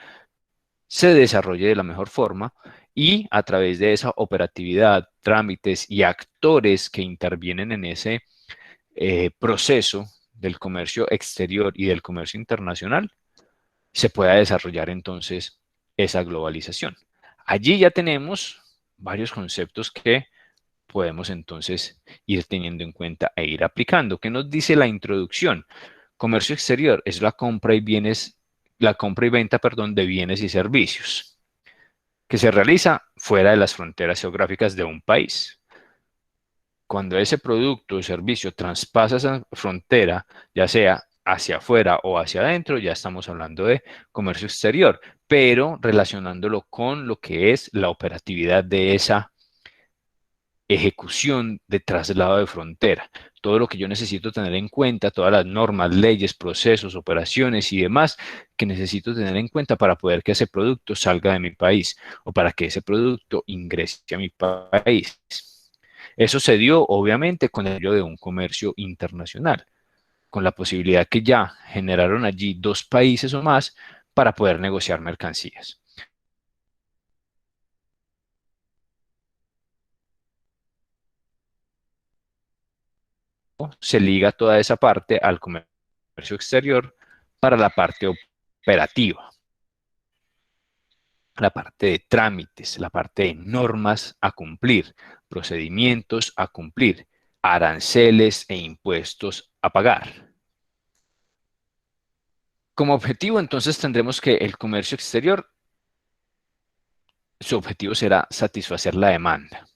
se desarrolle de la mejor forma y a través de esa operatividad, trámites y actores que intervienen en ese proceso del comercio exterior y del comercio internacional, se pueda desarrollar entonces esa globalización. Allí ya tenemos varios conceptos que podemos entonces ir teniendo en cuenta e ir aplicando. ¿Qué nos dice la introducción? Comercio exterior es la compra y venta, de bienes y servicios que se realiza fuera de las fronteras geográficas de un país. Cuando ese producto o servicio traspasa esa frontera, ya sea hacia afuera o hacia adentro, ya estamos hablando de comercio exterior, pero relacionándolo con lo que es la operatividad de esa ejecución de traslado de frontera. Todo lo que yo necesito tener en cuenta, todas las normas, leyes, procesos, operaciones y demás que necesito tener en cuenta para poder que ese producto salga de mi país o para que ese producto ingrese a mi país. Eso se dio, obviamente, con el apoyo de un comercio internacional, con la posibilidad que ya generaron allí dos países o más para poder negociar mercancías. Se liga toda esa parte al comercio exterior para la parte operativa, la parte de trámites, la parte de normas a cumplir, procedimientos a cumplir, aranceles e impuestos a pagar. Como objetivo, entonces, tendremos que el comercio exterior, su objetivo será satisfacer la demanda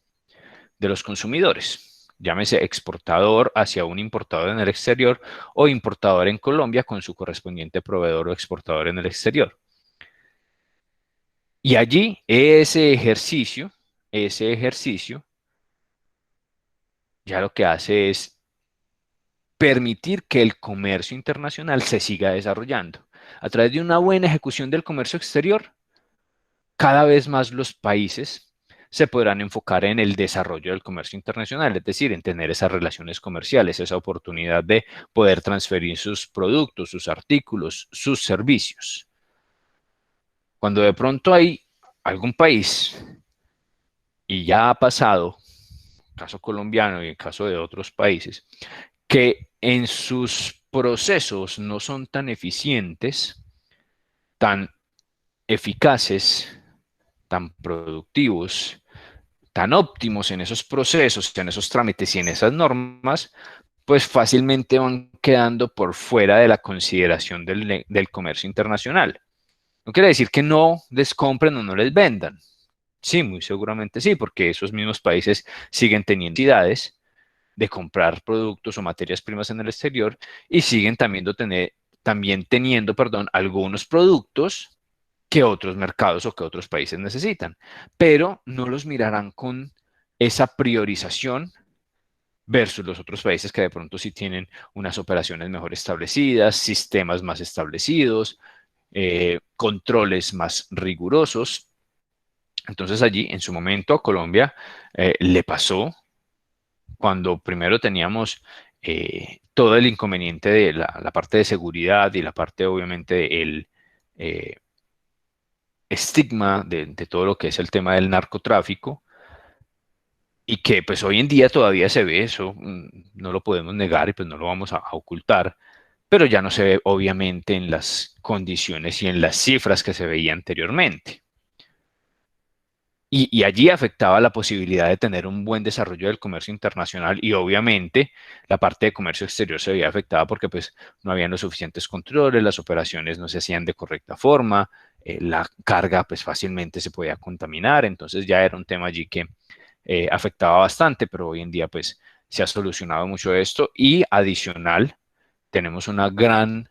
de los consumidores. Llámese exportador hacia un importador en el exterior o importador en Colombia con su correspondiente proveedor o exportador en el exterior. Y allí ese ejercicio ya lo que hace es permitir que el comercio internacional se siga desarrollando. A través de una buena ejecución del comercio exterior, cada vez más los países se podrán enfocar en el desarrollo del comercio internacional, es decir, en tener esas relaciones comerciales, esa oportunidad de poder transferir sus productos, sus artículos, sus servicios. Cuando de pronto hay algún país, y ya ha pasado, caso colombiano y el caso de otros países, que en sus procesos no son tan eficientes, tan eficaces, tan productivos, tan óptimos en esos procesos, en esos trámites y en esas normas, pues fácilmente van quedando por fuera de la consideración del comercio internacional. No quiere decir que no les compren o no les vendan. Sí, muy seguramente sí, porque esos mismos países siguen teniendo necesidades de comprar productos o materias primas en el exterior y siguen también teniendo algunos productos que otros mercados o que otros países necesitan, pero no los mirarán con esa priorización versus los otros países que de pronto sí tienen unas operaciones mejor establecidas, sistemas más establecidos, controles más rigurosos. Entonces allí, en su momento, a Colombia le pasó cuando primero teníamos todo el inconveniente de la parte de seguridad y la parte, obviamente, del estigma de todo lo que es el tema del narcotráfico, y que pues hoy en día todavía se ve eso, no lo podemos negar y pues no lo vamos a ocultar, pero ya no se ve obviamente en las condiciones y en las cifras que se veía anteriormente. Y allí afectaba la posibilidad de tener un buen desarrollo del comercio internacional y obviamente la parte de comercio exterior se veía afectada porque pues no habían los suficientes controles, las operaciones no se hacían de correcta forma, la carga pues fácilmente se podía contaminar, entonces ya era un tema allí que afectaba bastante, pero hoy en día pues se ha solucionado mucho esto y adicional tenemos una gran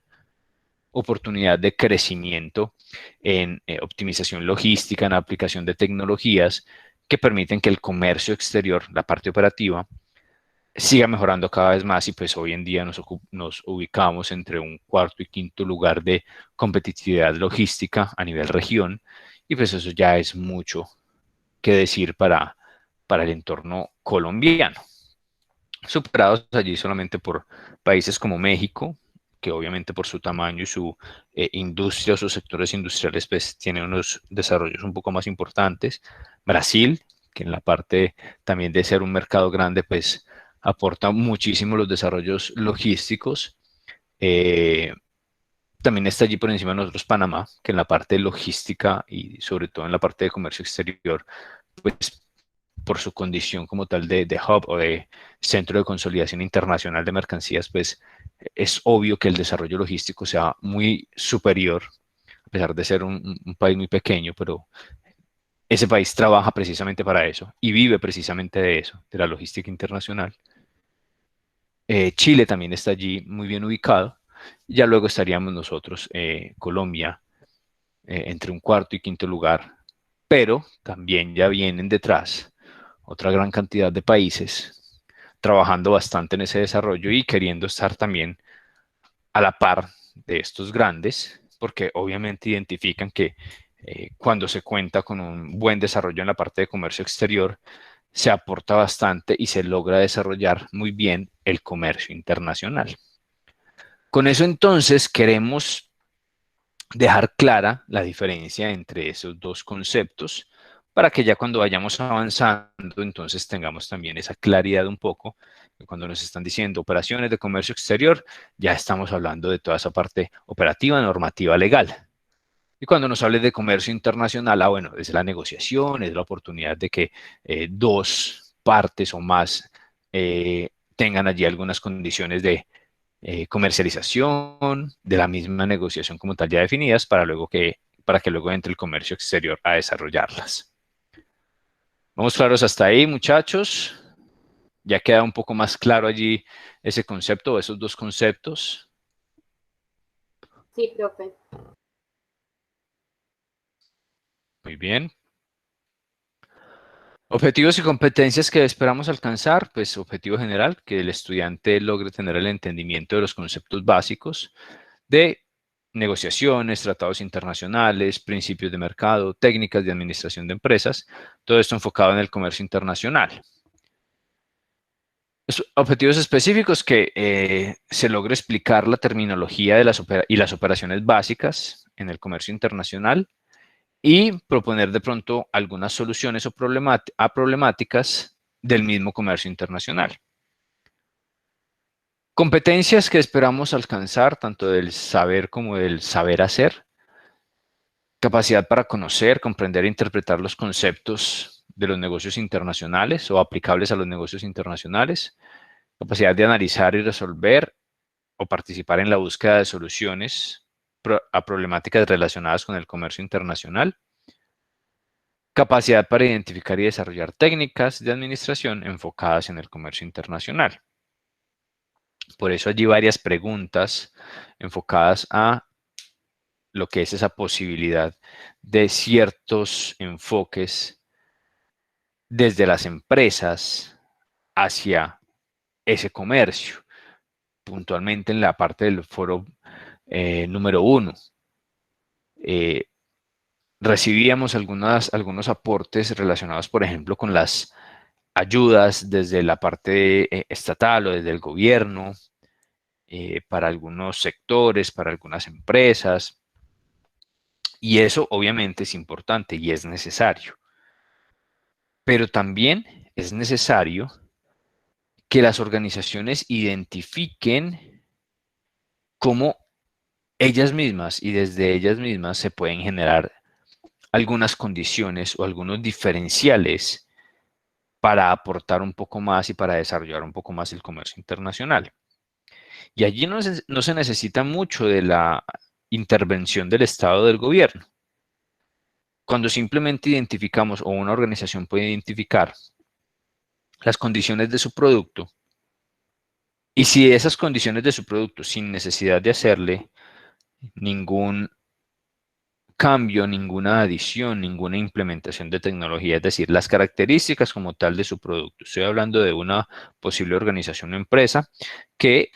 oportunidad de crecimiento en optimización logística, en aplicación de tecnologías que permiten que el comercio exterior, la parte operativa, siga mejorando cada vez más y pues hoy en día nos ubicamos entre un cuarto y quinto lugar de competitividad logística a nivel región y pues eso ya es mucho que decir para el entorno colombiano. Superados allí solamente por países como México, que obviamente por su tamaño y su industria o sus sectores industriales pues tiene unos desarrollos un poco más importantes. Brasil, que en la parte también de ser un mercado grande pues aporta muchísimo los desarrollos logísticos. También está allí por encima de nosotros Panamá, que en la parte logística y sobre todo en la parte de comercio exterior, pues por su condición como tal de hub o de centro de consolidación internacional de mercancías, pues es obvio que el desarrollo logístico sea muy superior, a pesar de ser un país muy pequeño, pero ese país trabaja precisamente para eso y vive precisamente de eso, de la logística internacional. Chile también está allí muy bien ubicado. Ya luego estaríamos nosotros, Colombia, entre un cuarto y quinto lugar, pero también ya vienen detrás otra gran cantidad de países trabajando bastante en ese desarrollo y queriendo estar también a la par de estos grandes, porque obviamente identifican que cuando se cuenta con un buen desarrollo en la parte de comercio exterior, se aporta bastante y se logra desarrollar muy bien el comercio internacional. Con eso entonces queremos dejar clara la diferencia entre esos dos conceptos para que ya cuando vayamos avanzando entonces tengamos también esa claridad un poco. Cuando nos están diciendo operaciones de comercio exterior, ya estamos hablando de toda esa parte operativa, normativa, legal. Y cuando nos hable de comercio internacional, bueno, es la negociación, es la oportunidad de que dos partes o más tengan allí algunas condiciones de comercialización, de la misma negociación como tal ya definidas, para que luego entre el comercio exterior a desarrollarlas. ¿Vamos claros hasta ahí, muchachos? ¿Ya queda un poco más claro allí ese concepto o esos dos conceptos? Sí, profe. Muy bien. Objetivos y competencias que esperamos alcanzar, pues objetivo general, que el estudiante logre tener el entendimiento de los conceptos básicos de negociaciones, tratados internacionales, principios de mercado, técnicas de administración de empresas, todo esto enfocado en el comercio internacional. Objetivos específicos que se logre explicar la terminología de las operaciones básicas en el comercio internacional y proponer de pronto algunas soluciones a problemáticas del mismo comercio internacional. Competencias que esperamos alcanzar, tanto del saber como del saber hacer. Capacidad para conocer, comprender e interpretar los conceptos de los negocios internacionales o aplicables a los negocios internacionales. Capacidad de analizar y resolver o participar en la búsqueda de soluciones a problemáticas relacionadas con el comercio internacional. Capacidad para identificar y desarrollar técnicas de administración enfocadas en el comercio internacional. Por eso allí varias preguntas enfocadas a lo que es esa posibilidad de ciertos enfoques desde las empresas hacia ese comercio. Puntualmente en la parte del foro número 1. Recibíamos algunos aportes relacionados, por ejemplo, con las ayudas desde la parte estatal o desde el gobierno, para algunos sectores, para algunas empresas. Y eso obviamente es importante y es necesario. Pero también es necesario que las organizaciones identifiquen cómo ellas mismas y desde ellas mismas se pueden generar algunas condiciones o algunos diferenciales para aportar un poco más y para desarrollar un poco más el comercio internacional. Y allí no se necesita mucho de la intervención del Estado o del gobierno. Cuando simplemente identificamos o una organización puede identificar las condiciones de su producto y si esas condiciones de su producto, sin necesidad de hacerle ningún cambio, ninguna adición, ninguna implementación de tecnología, es decir, las características como tal de su producto. Estoy hablando de una posible organización o empresa que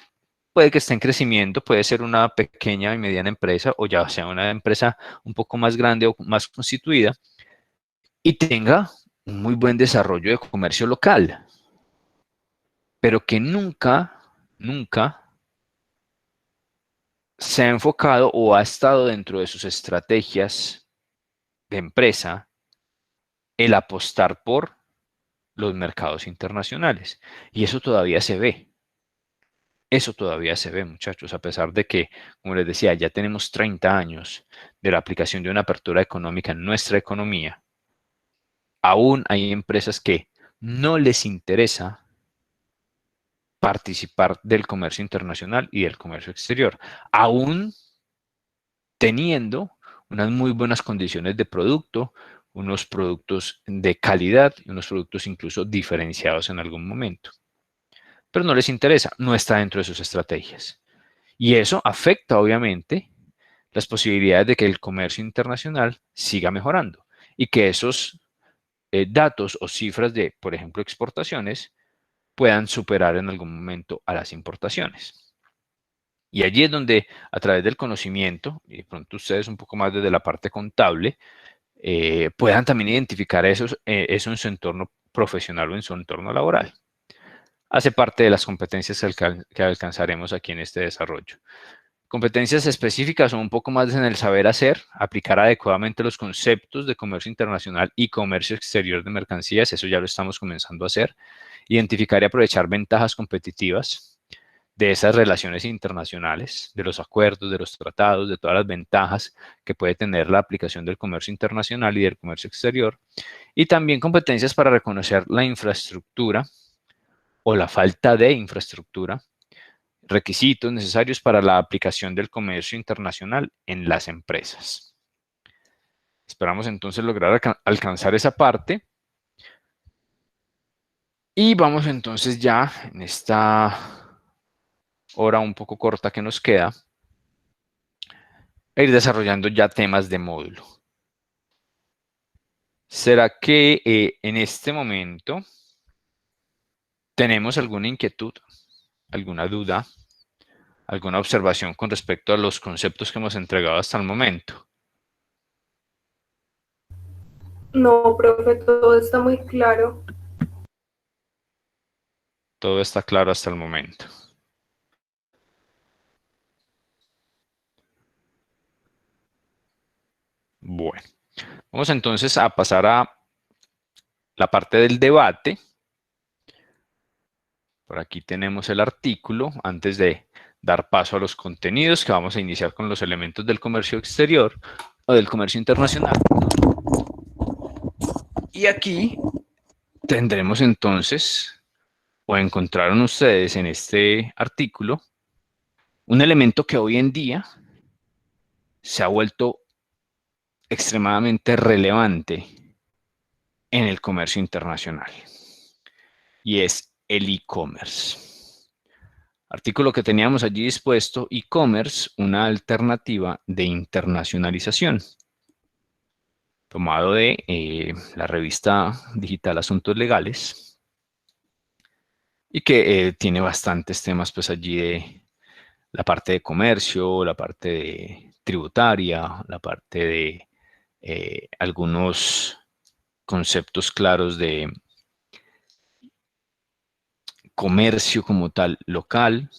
puede que esté en crecimiento, puede ser una pequeña y mediana empresa o ya sea una empresa un poco más grande o más constituida y tenga un muy buen desarrollo de comercio local, pero que nunca se ha enfocado o ha estado dentro de sus estrategias de empresa el apostar por los mercados internacionales. Y eso todavía se ve. Eso todavía se ve, muchachos, a pesar de que, como les decía, ya tenemos 30 años de la aplicación de una apertura económica en nuestra economía. Aún hay empresas que no les interesa participar del comercio internacional y del comercio exterior, aún teniendo unas muy buenas condiciones de producto, unos productos de calidad y unos productos incluso diferenciados en algún momento. Pero no les interesa, no está dentro de sus estrategias. Y eso afecta, obviamente, las posibilidades de que el comercio internacional siga mejorando y que esos datos o cifras de, por ejemplo, exportaciones puedan superar en algún momento a las importaciones. Y allí es donde, a través del conocimiento, y de pronto ustedes un poco más desde la parte contable, puedan también identificar eso en su entorno profesional o en su entorno laboral. Hace parte de las competencias que alcanzaremos aquí en este desarrollo. Competencias específicas son un poco más en el saber hacer, aplicar adecuadamente los conceptos de comercio internacional y comercio exterior de mercancías, eso ya lo estamos comenzando a hacer. Identificar y aprovechar ventajas competitivas de esas relaciones internacionales, de los acuerdos, de los tratados, de todas las ventajas que puede tener la aplicación del comercio internacional y del comercio exterior. Y también competencias para reconocer la infraestructura o la falta de infraestructura, requisitos necesarios para la aplicación del comercio internacional en las empresas. Esperamos entonces lograr alcanzar esa parte. Y vamos entonces ya en esta hora un poco corta que nos queda a ir desarrollando ya temas de módulo. ¿Será que en este momento tenemos alguna inquietud, alguna duda, alguna observación con respecto a los conceptos que hemos entregado hasta el momento? No, profe, todo está muy claro. Todo está claro hasta el momento. Bueno, vamos entonces a pasar a la parte del debate. Por aquí tenemos el artículo, antes de dar paso a los contenidos, que vamos a iniciar con los elementos del comercio exterior o del comercio internacional. Y aquí tendremos entonces, o encontraron ustedes en este artículo, un elemento que hoy en día se ha vuelto extremadamente relevante en el comercio internacional, y es el e-commerce. Artículo que teníamos allí dispuesto, e-commerce, una alternativa de internacionalización, tomado de la revista digital Asuntos Legales, y que tiene bastantes temas pues allí de la parte de comercio, la parte de tributaria, la parte de algunos conceptos claros de comercio como tal local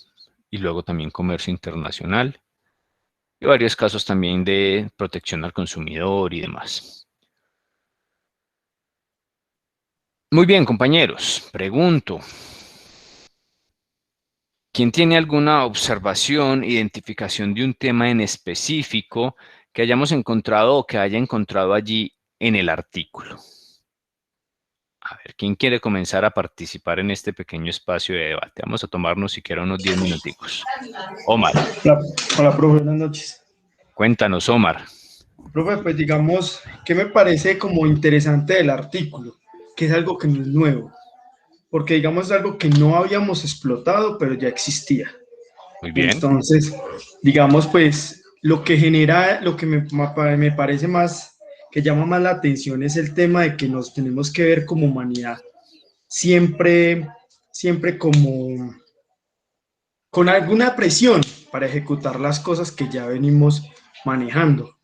y luego también comercio internacional y varios casos también de protección al consumidor y demás. Muy bien, compañeros, pregunto, ¿quién tiene alguna observación, identificación de un tema en específico que hayamos encontrado o que haya encontrado allí en el artículo? A ver, ¿quién quiere comenzar a participar en este pequeño espacio de debate? Vamos a tomarnos siquiera unos 10 minuticos. Omar. Hola, profe, buenas noches. Cuéntanos, Omar. Profe, pues digamos, ¿qué me parece como interesante del artículo? Que es algo que no es nuevo. Porque digamos es algo que no habíamos explotado, pero ya existía. Muy bien. Entonces, digamos, pues, lo que genera, lo que me parece más, que llama más la atención es el tema de que nos tenemos que ver como humanidad siempre como con alguna presión para ejecutar las cosas que ya venimos manejando.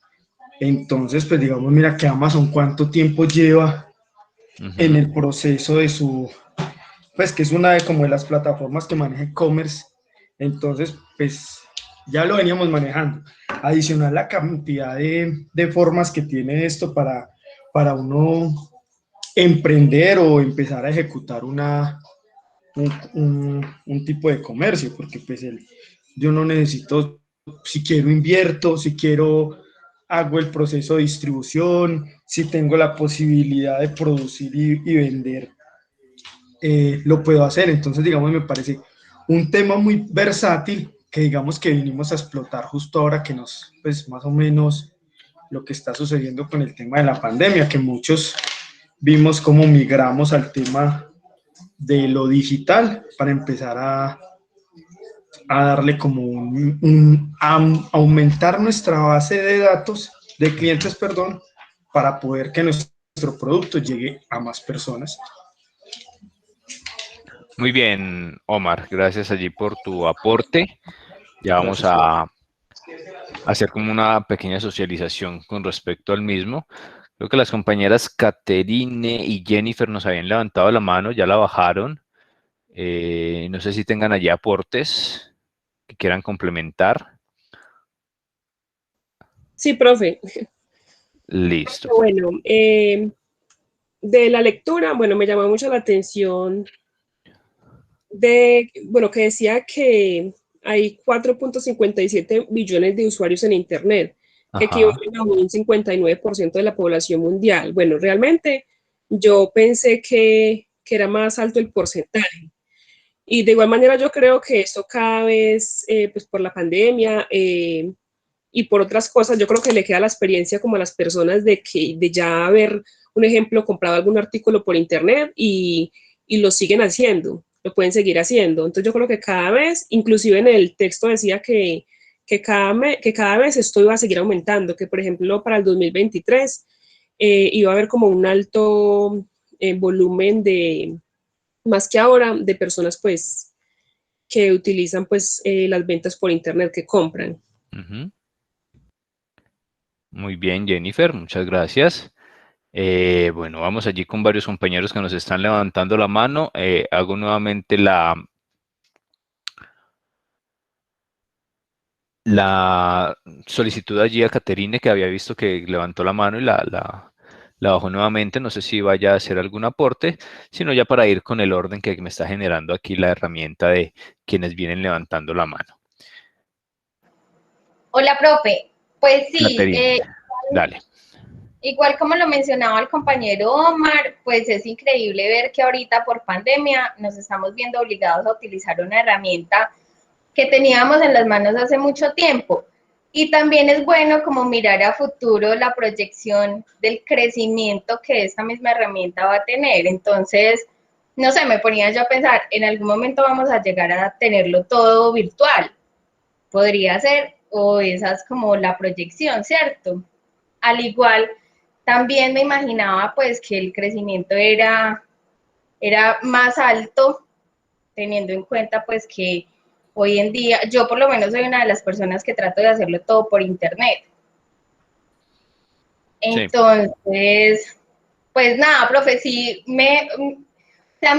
Entonces, pues digamos, mira que Amazon cuánto tiempo lleva en el proceso de su, pues que es una de como de las plataformas que maneja e-commerce. Entonces, pues ya lo veníamos manejando. Adicional la cantidad de formas que tiene esto para uno emprender o empezar a ejecutar un tipo de comercio, porque pues yo no necesito, si quiero invierto, si quiero hago el proceso de distribución, si tengo la posibilidad de producir y vender, lo puedo hacer. Entonces, digamos, me parece un tema muy versátil que digamos que vinimos a explotar justo ahora que pues más o menos lo que está sucediendo con el tema de la pandemia, que muchos vimos cómo migramos al tema de lo digital para empezar a darle como a aumentar nuestra base de datos, de clientes, perdón, para poder que nuestro producto llegue a más personas. Muy bien, Omar, gracias allí por tu aporte. Ya vamos a hacer como una pequeña socialización con respecto al mismo. Creo que las compañeras Caterine y Jennifer nos habían levantado la mano, ya la bajaron. No sé si tengan allí aportes que quieran complementar. Sí, profe. Listo. Bueno, de la lectura, bueno, me llamó mucho la atención bueno, que decía que hay 4.57 billones de usuarios en Internet, que equivalen a un 59% de la población mundial. Bueno, realmente yo pensé que era más alto el porcentaje. Y de igual manera yo creo que esto cada vez, pues por la pandemia y por otras cosas, yo creo que le queda la experiencia como a las personas de ya haber, un ejemplo, comprado algún artículo por internet y lo siguen haciendo, lo pueden seguir haciendo. Entonces yo creo que cada vez, inclusive en el texto decía que cada vez esto iba a seguir aumentando, que por ejemplo para el 2023 iba a haber como un alto volumen de, más que ahora, de personas pues que utilizan pues las ventas por internet, que compran. Muy bien, Jennifer, muchas gracias. Bueno, vamos allí con varios compañeros que nos están levantando la mano. Hago nuevamente la solicitud allí a Caterine, que había visto que levantó la mano y la bajo nuevamente. No sé si vaya a hacer algún aporte, sino ya para ir con el orden que me está generando aquí la herramienta de quienes vienen levantando la mano. Hola, profe. Pues sí, dale. Igual como lo mencionaba el compañero Omar, pues es increíble ver que ahorita por pandemia nos estamos viendo obligados a utilizar una herramienta que teníamos en las manos hace mucho tiempo. Y también es bueno como mirar a futuro la proyección del crecimiento que esta misma herramienta va a tener. Entonces, no sé, me ponía yo a pensar, en algún momento vamos a llegar a tenerlo todo virtual. Podría ser, o esa es como la proyección, ¿cierto? Al igual, también me imaginaba pues que el crecimiento era más alto, teniendo en cuenta pues que hoy en día, yo por lo menos soy una de las personas que trato de hacerlo todo por internet. Entonces, pues nada, profe, sí, me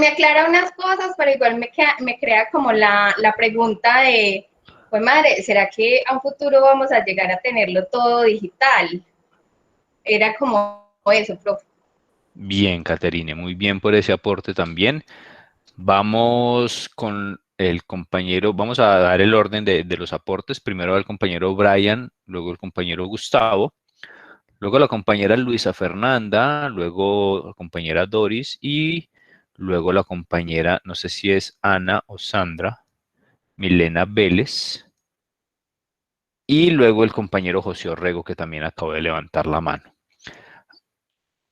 aclara unas cosas, pero igual me crea como la pregunta de, pues madre, ¿será que a un futuro vamos a llegar a tenerlo todo digital? Era como eso, profe. Bien, Caterine, muy bien por ese aporte también. Vamos con el compañero, vamos a dar el orden de los aportes. Primero al compañero Brian, luego el compañero Gustavo, luego la compañera Luisa Fernanda, luego la compañera Doris y luego la compañera, no sé si es Ana o Sandra, Milena Vélez. Y luego el compañero José Orrego, que también acabó de levantar la mano.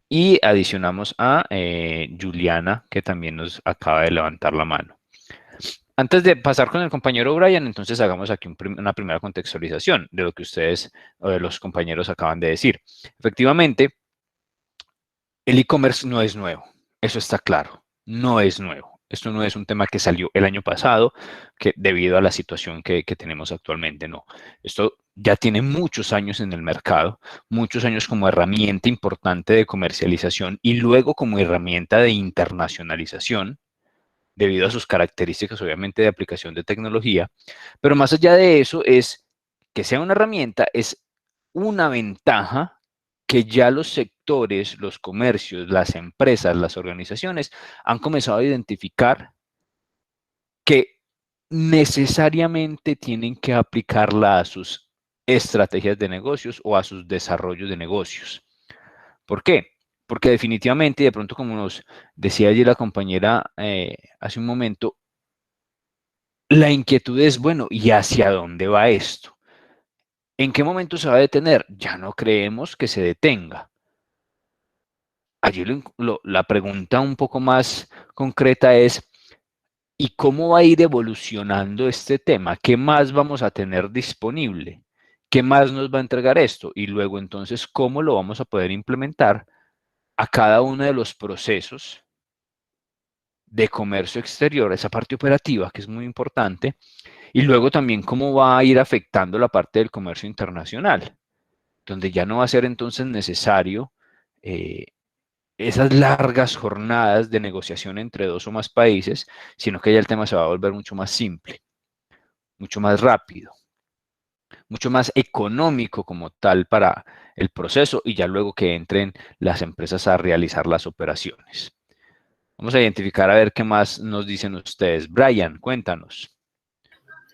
Y adicionamos a Juliana, que también nos acaba de levantar la mano. Antes de pasar con el compañero Brian, entonces hagamos aquí una primera contextualización de lo que ustedes o de los compañeros acaban de decir. Efectivamente, el e-commerce no es nuevo, eso está claro, no es nuevo. Esto no es un tema que salió el año pasado que debido a la situación que tenemos actualmente, no. Esto ya tiene muchos años en el mercado, muchos años como herramienta importante de comercialización y luego como herramienta de internacionalización, debido a sus características, obviamente, de aplicación de tecnología. Pero más allá de eso, es que sea una herramienta, es una ventaja que ya los sectores, los comercios, las empresas, las organizaciones han comenzado a identificar que necesariamente tienen que aplicarla a sus estrategias de negocios o a sus desarrollos de negocios. ¿Por qué? Porque definitivamente, de pronto como nos decía allí la compañera hace un momento, la inquietud es, bueno, ¿y hacia dónde va esto? ¿En qué momento se va a detener? Ya no creemos que se detenga. Allí la pregunta un poco más concreta es, ¿y cómo va a ir evolucionando este tema? ¿Qué más vamos a tener disponible? ¿Qué más nos va a entregar esto? Y luego entonces, ¿cómo lo vamos a poder implementar a cada uno de los procesos de comercio exterior, esa parte operativa que es muy importante, y luego también cómo va a ir afectando la parte del comercio internacional, donde ya no va a ser entonces necesario esas largas jornadas de negociación entre dos o más países, sino que ya el tema se va a volver mucho más simple, mucho más rápido, mucho más económico como tal para el proceso y ya luego que entren las empresas a realizar las operaciones. Vamos a identificar a ver qué más nos dicen ustedes. Brian, cuéntanos.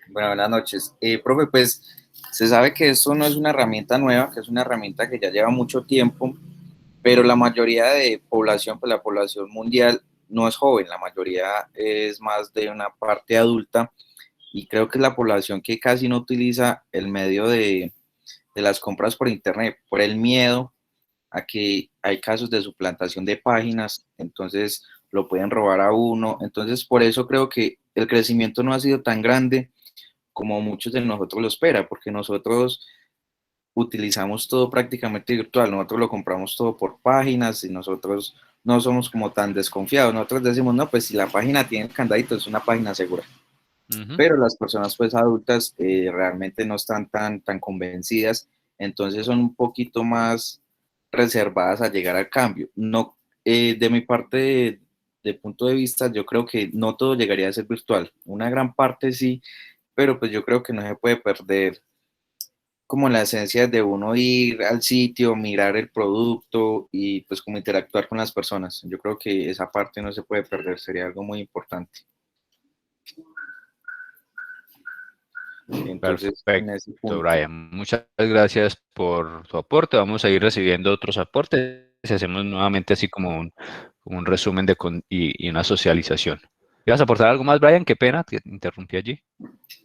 Bueno, buenas noches. Profe, pues se sabe que esto no es una herramienta nueva, que es una herramienta que ya lleva mucho tiempo, pero la mayoría de población, pues la población mundial no es joven, la mayoría es más de una parte adulta y creo que es la población que casi no utiliza el medio de las compras por internet, por el miedo a que hay casos de suplantación de páginas, entonces lo pueden robar a uno, entonces por eso creo que el crecimiento no ha sido tan grande como muchos de nosotros lo esperan, porque nosotros utilizamos todo prácticamente virtual, nosotros lo compramos todo por páginas y nosotros no somos como tan desconfiados, nosotros decimos, no, pues si la página tiene el candadito es una página segura, pero las personas pues adultas realmente no están tan convencidas, entonces son un poquito más reservadas a llegar al cambio. No, de mi parte, de punto de vista, yo creo que no todo llegaría a ser virtual, una gran parte sí, pero pues yo creo que no se puede perder como la esencia de uno ir al sitio, mirar el producto y pues como interactuar con las personas. Yo creo que esa parte no se puede perder, sería algo muy importante. Entonces, perfecto, Brian. Muchas gracias por tu aporte. Vamos a ir recibiendo otros aportes. Hacemos nuevamente así como un resumen y una socialización. ¿Ibas a aportar algo más, Brian? Qué pena, te interrumpí allí.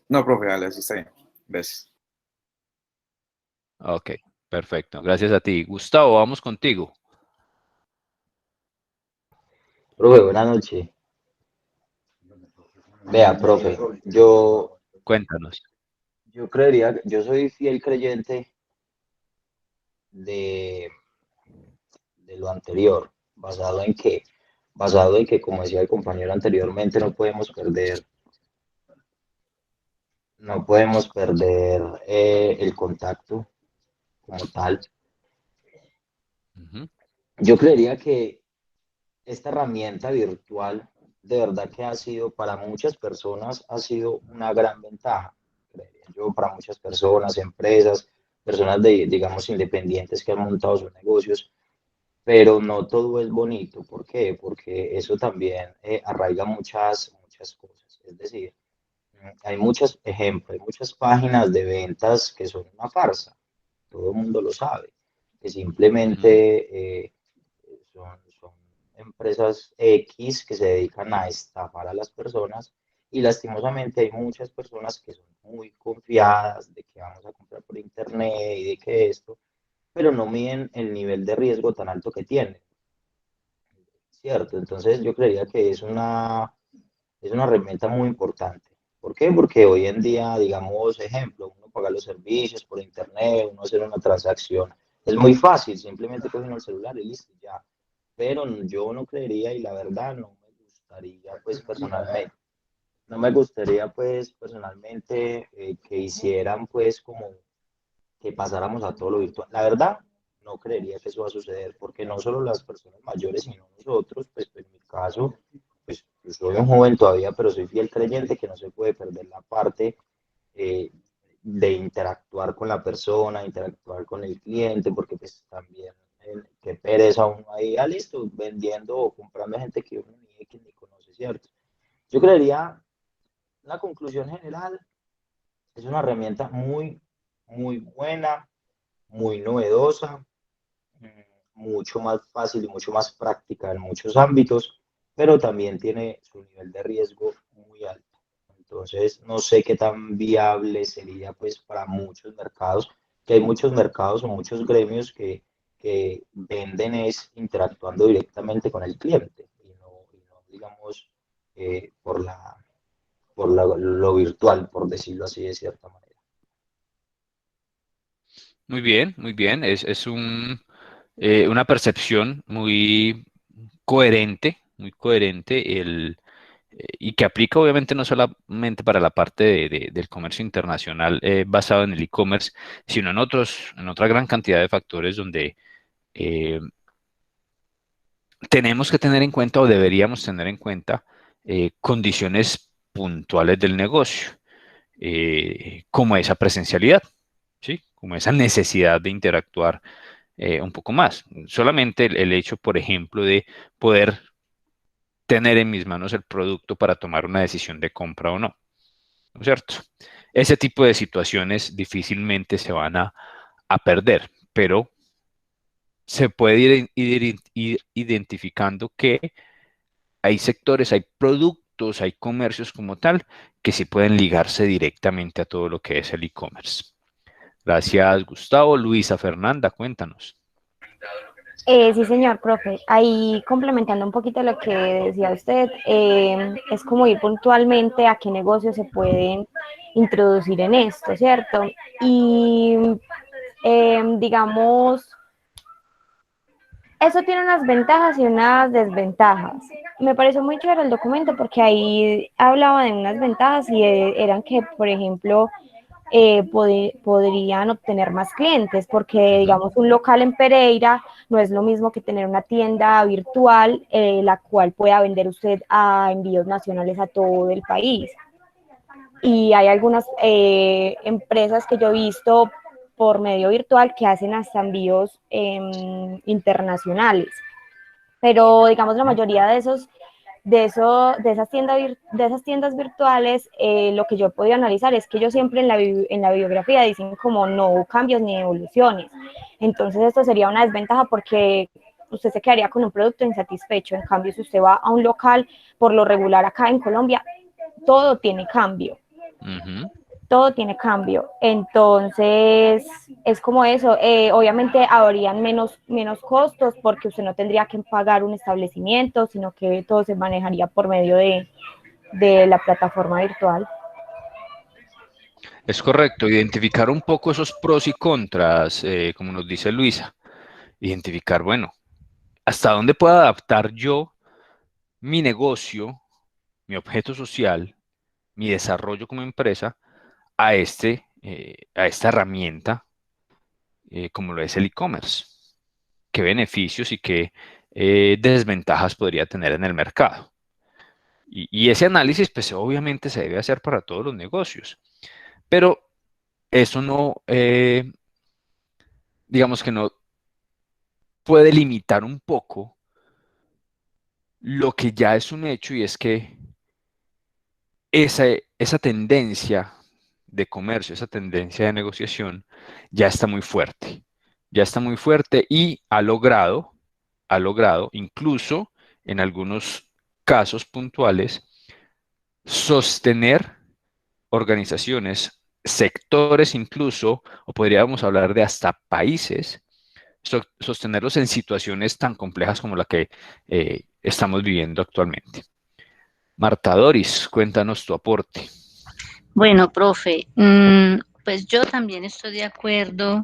No, profe, dale, así está bien. Gracias. Ok, perfecto. Gracias a ti. Gustavo, vamos contigo. Profe, buenas noches. Vea, profe, Cuéntanos. yo creería, yo soy fiel creyente de lo anterior, basado en que, como decía el compañero anteriormente, no podemos perder el contacto como tal. Yo creería que esta herramienta virtual, de verdad que ha sido, para muchas personas, ha sido una gran ventaja. Creería yo, para muchas personas, empresas, personas digamos, independientes que han montado sus negocios, pero no todo es bonito. ¿Por qué? Porque eso también arraiga muchas cosas. Es decir, hay muchos ejemplos, hay muchas páginas de ventas que son una farsa. Todo el mundo lo sabe. Que simplemente son empresas X que se dedican a estafar a las personas y lastimosamente hay muchas personas que son muy confiadas de que vamos a comprar por internet y de que esto, pero no miden el nivel de riesgo tan alto que tienen, ¿cierto? Entonces yo creería que es es una herramienta muy importante. ¿Por qué? Porque hoy en día, digamos, ejemplo, uno paga los servicios por internet, uno hacer una transacción, es muy fácil, simplemente coge uno el celular y listo, ya. Pero yo no creería y la verdad no me gustaría, pues personalmente, no me gustaría pues personalmente que hicieran pues como que pasáramos a todo lo virtual. La verdad, no creería que eso va a suceder, porque no solo las personas mayores, sino nosotros, pues en mi caso, pues yo soy un joven todavía, pero soy fiel creyente que no se puede perder la parte eh, de interactuar con la persona, interactuar con el cliente, porque pues también qué pereza uno ahí, listo, vendiendo o comprando a gente que uno ni conoce, ¿cierto? Yo creería, la conclusión general, es una herramienta muy buena, muy novedosa, mucho más fácil y mucho más práctica en muchos ámbitos, pero también tiene su nivel de riesgo muy alto. Entonces, no sé qué tan viable sería pues para muchos mercados, que hay muchos mercados o muchos gremios que venden es interactuando directamente con el cliente y no digamos, por lo virtual, por decirlo así de cierta manera. Muy bien, muy bien. Es una percepción muy coherente y que aplica obviamente no solamente para la parte del comercio internacional basado en el e-commerce, sino en otra gran cantidad de factores donde eh, tenemos que tener en cuenta o deberíamos tener en cuenta condiciones puntuales del negocio, como esa presencialidad, ¿sí? Como esa necesidad de interactuar un poco más. Solamente el hecho, por ejemplo, de poder tener en mis manos el producto para tomar una decisión de compra o no, ¿no es cierto? Ese tipo de situaciones difícilmente se van a perder, pero se puede ir identificando que hay sectores, hay productos, hay comercios como tal que sí pueden ligarse directamente a todo lo que es el e-commerce. Gracias, Gustavo. Luisa Fernanda, cuéntanos. Sí, señor, profe. Ahí complementando un poquito lo que decía usted, es como ir puntualmente a qué negocios se pueden introducir en esto, ¿cierto? Y digamos, eso tiene unas ventajas y unas desventajas. Me pareció muy chévere el documento porque ahí hablaba de unas ventajas y eran que, por ejemplo, podrían obtener más clientes, porque digamos un local en Pereira no es lo mismo que tener una tienda virtual, la cual pueda vender usted a envíos nacionales a todo el país. Y hay algunas empresas que yo he visto por medio virtual que hacen hasta envíos internacionales. Pero digamos la mayoría de esas tiendas virtuales, lo que yo he podido analizar es que ellos siempre en la bibliografía dicen como no hubo cambios ni evoluciones. Entonces esto sería una desventaja porque usted se quedaría con un producto insatisfecho. En cambio, si usted va a un local, por lo regular acá en Colombia, todo tiene cambio. Todo tiene cambio. Entonces, es como eso. Obviamente, habrían menos costos porque usted no tendría que pagar un establecimiento, sino que todo se manejaría por medio de la plataforma virtual. Es correcto, identificar un poco esos pros y contras, como nos dice Luisa. Identificar, bueno, hasta dónde puedo adaptar yo mi negocio, mi objeto social, mi desarrollo como empresa a esta herramienta como lo es el e-commerce. ¿Qué beneficios y qué desventajas podría tener en el mercado? Y ese análisis, pues obviamente se debe hacer para todos los negocios. Pero eso no, digamos que no puede limitar un poco lo que ya es un hecho, y es que esa tendencia de comercio, esa tendencia de negociación ya está muy fuerte. Ya está muy fuerte y ha logrado incluso en algunos casos puntuales, sostener organizaciones, sectores incluso, o podríamos hablar de hasta países, sostenerlos en situaciones tan complejas como la que estamos viviendo actualmente. Marta Doris, cuéntanos tu aporte. Bueno, profe, pues yo también estoy de acuerdo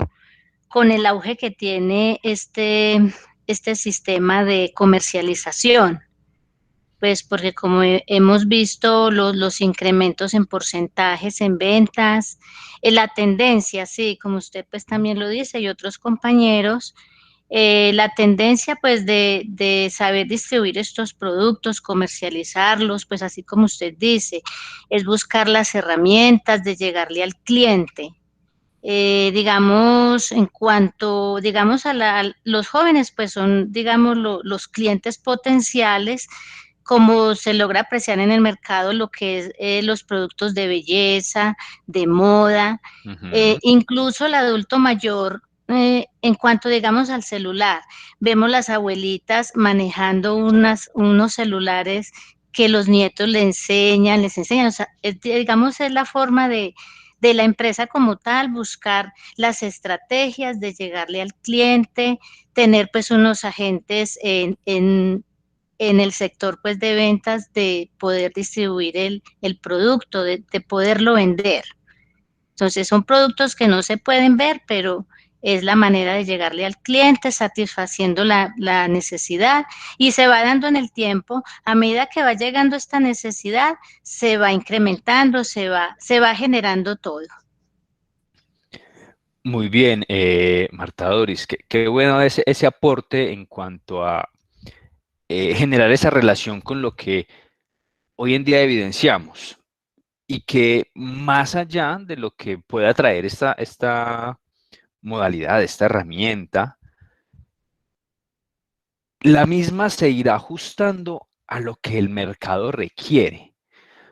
con el auge que tiene este sistema de comercialización. Pues porque como hemos visto los incrementos en porcentajes en ventas, la tendencia, sí, como usted pues también lo dice y otros compañeros, la tendencia pues de saber distribuir estos productos, comercializarlos, pues así como usted dice, es buscar las herramientas de llegarle al cliente. Digamos, en cuanto, digamos, a los jóvenes, pues son, digamos, los clientes potenciales, como se logra apreciar en el mercado lo que es los productos de belleza, de moda, incluso el adulto mayor, en cuanto, digamos, al celular, vemos las abuelitas manejando unos celulares que los nietos les enseñan, o sea, digamos, es la forma de la empresa como tal, buscar las estrategias de llegarle al cliente, tener pues unos agentes en el sector pues de ventas de poder distribuir el producto, de poderlo vender. Entonces son productos que no se pueden ver, pero es la manera de llegarle al cliente, satisfaciendo la necesidad, y se va dando en el tiempo. A medida que va llegando esta necesidad, se va incrementando, se va generando todo. Muy bien, Marta Doris, qué bueno ese aporte en cuanto a generar esa relación con lo que hoy en día evidenciamos, y que más allá de lo que pueda traer esta modalidad, esta herramienta, la misma se irá ajustando a lo que el mercado requiere,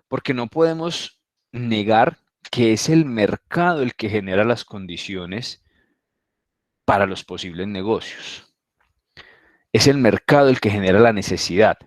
porque no podemos negar que es el mercado el que genera las condiciones para los posibles negocios. Es el mercado el que genera la necesidad.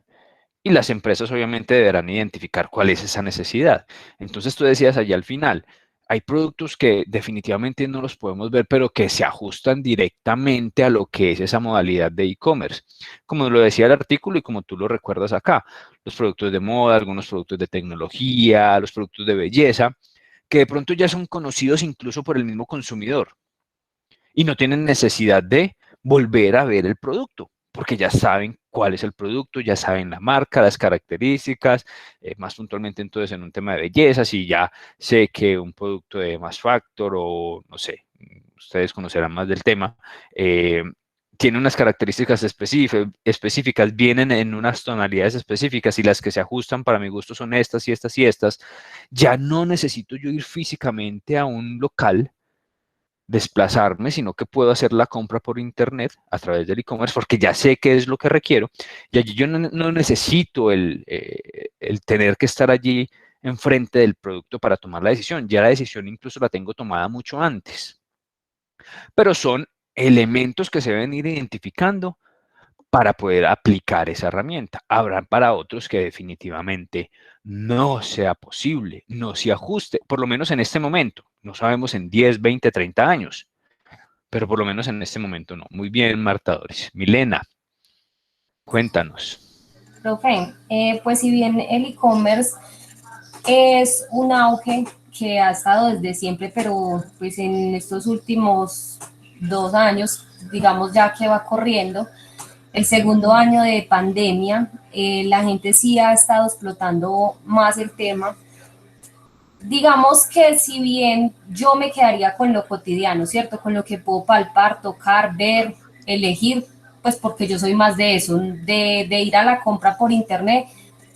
Y las empresas obviamente deberán identificar cuál es esa necesidad. Entonces tú decías allá al final, hay productos que definitivamente no los podemos ver, pero que se ajustan directamente a lo que es esa modalidad de e-commerce. Como lo decía el artículo y como tú lo recuerdas acá, los productos de moda, algunos productos de tecnología, los productos de belleza, que de pronto ya son conocidos incluso por el mismo consumidor y no tienen necesidad de volver a ver el producto, porque ya saben cuál es el producto, ya saben la marca, las características, más puntualmente entonces en un tema de belleza, si ya sé que un producto de Mass Factor o no sé, ustedes conocerán más del tema, tiene unas características específicas, vienen en unas tonalidades específicas y las que se ajustan para mi gusto son estas y estas y estas, ya no necesito yo ir físicamente a un local, desplazarme, sino que puedo hacer la compra por internet a través del e-commerce porque ya sé qué es lo que requiero y allí yo no necesito el tener que estar allí enfrente del producto para tomar la decisión. Ya la decisión incluso la tengo tomada mucho antes. Pero son elementos que se deben ir identificando para poder aplicar esa herramienta. Habrán para otros que definitivamente no sea posible, no se ajuste, por lo menos en este momento. No sabemos en 10, 20, 30 años, pero por lo menos en este momento no. Muy bien, Marta Doris. Milena, cuéntanos. Profe, pues si bien el e-commerce es un auge que ha estado desde siempre, pero pues en estos últimos 2 años, digamos ya que va corriendo, el segundo año de pandemia, la gente sí ha estado explotando más el tema. Digamos que si bien yo me quedaría con lo cotidiano, ¿cierto? Con lo que puedo palpar, tocar, ver, elegir, pues porque yo soy más de eso, de ir a la compra por internet,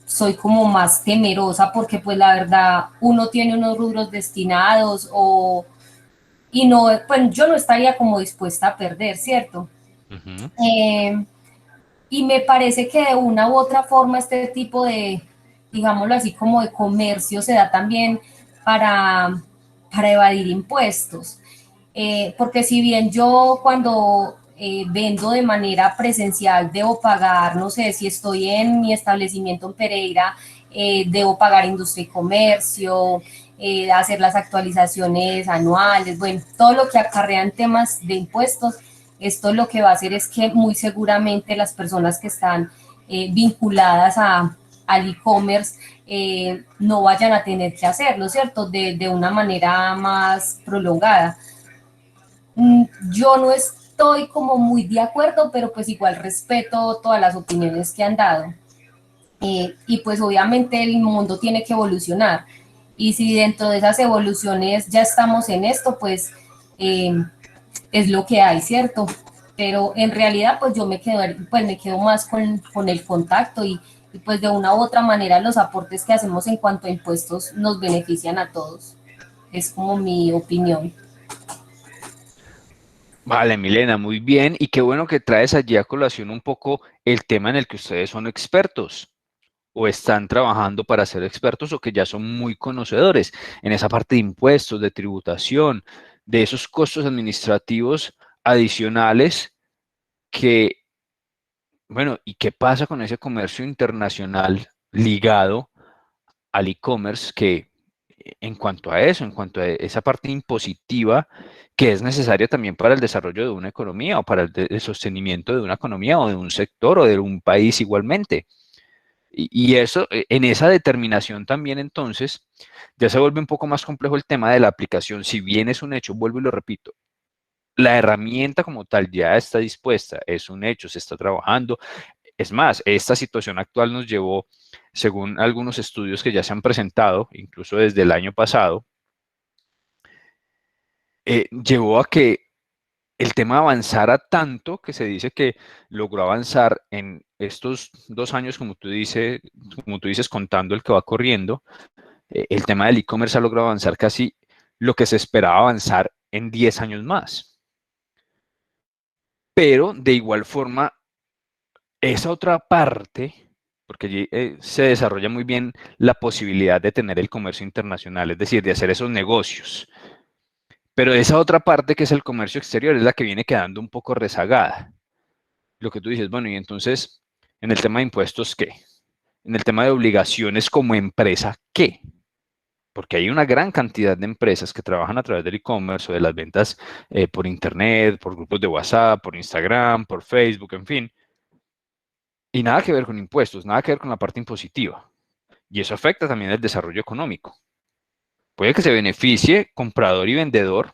soy como más temerosa porque pues la verdad uno tiene unos rubros destinados y no, pues yo no estaría como dispuesta a perder, ¿cierto? Y me parece que de una u otra forma este tipo de, digámoslo así, como de comercio se da también para evadir impuestos. Porque si bien yo cuando vendo de manera presencial debo pagar, no sé, si estoy en mi establecimiento en Pereira, debo pagar industria y comercio, hacer las actualizaciones anuales, bueno, todo lo que acarrean temas de impuestos. Esto lo que va a hacer es que muy seguramente las personas que están vinculadas a al e-commerce no vayan a tener que hacerlo, ¿cierto? De una manera más prolongada. Yo no estoy como muy de acuerdo, pero pues igual respeto todas las opiniones que han dado. Y pues obviamente el mundo tiene que evolucionar. Y si dentro de esas evoluciones ya estamos en esto, pues es lo que hay, ¿cierto? Pero en realidad pues yo me quedo más con el contacto y pues de una u otra manera los aportes que hacemos en cuanto a impuestos nos benefician a todos. Es como mi opinión. Vale, Milena, muy bien. Y qué bueno que traes allí a colación un poco el tema en el que ustedes son expertos o están trabajando para ser expertos o que ya son muy conocedores en esa parte de impuestos, de tributación, de esos costos administrativos adicionales que, bueno, ¿y qué pasa con ese comercio internacional ligado al e-commerce que en cuanto a eso, en cuanto a esa parte impositiva que es necesaria también para el desarrollo de una economía o para el sostenimiento de una economía o de un sector o de un país igualmente? Y eso, en esa determinación también entonces, ya se vuelve un poco más complejo el tema de la aplicación. Si bien es un hecho, vuelvo y lo repito, la herramienta como tal ya está dispuesta, es un hecho, se está trabajando. Es más, esta situación actual nos llevó, según algunos estudios que ya se han presentado, incluso desde el año pasado, llevó a que el tema avanzara tanto que se dice que logró avanzar en estos 2 años, como tú dices, contando el que va corriendo, el tema del e-commerce ha logrado avanzar casi lo que se esperaba avanzar en 10 años más. Pero de igual forma, esa otra parte, porque allí se desarrolla muy bien la posibilidad de tener el comercio internacional, es decir, de hacer esos negocios. Pero esa otra parte que es el comercio exterior es la que viene quedando un poco rezagada. Lo que tú dices, bueno, y entonces, en el tema de impuestos, ¿qué? En el tema de obligaciones como empresa, ¿qué? Porque hay una gran cantidad de empresas que trabajan a través del e-commerce o de las ventas por internet, por grupos de WhatsApp, por Instagram, por Facebook, en fin. Y nada que ver con impuestos, nada que ver con la parte impositiva. Y eso afecta también el desarrollo económico. Puede que se beneficie comprador y vendedor,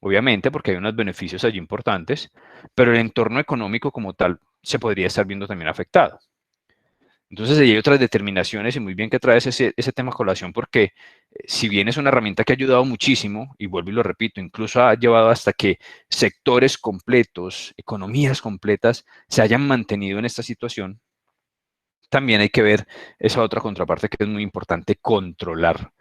obviamente, porque hay unos beneficios allí importantes, pero el entorno económico como tal se podría estar viendo también afectado. Entonces, hay otras determinaciones y muy bien que traes ese tema a colación porque si bien es una herramienta que ha ayudado muchísimo, y vuelvo y lo repito, incluso ha llevado hasta que sectores completos, economías completas, se hayan mantenido en esta situación, también hay que ver esa otra contraparte que es muy importante controlar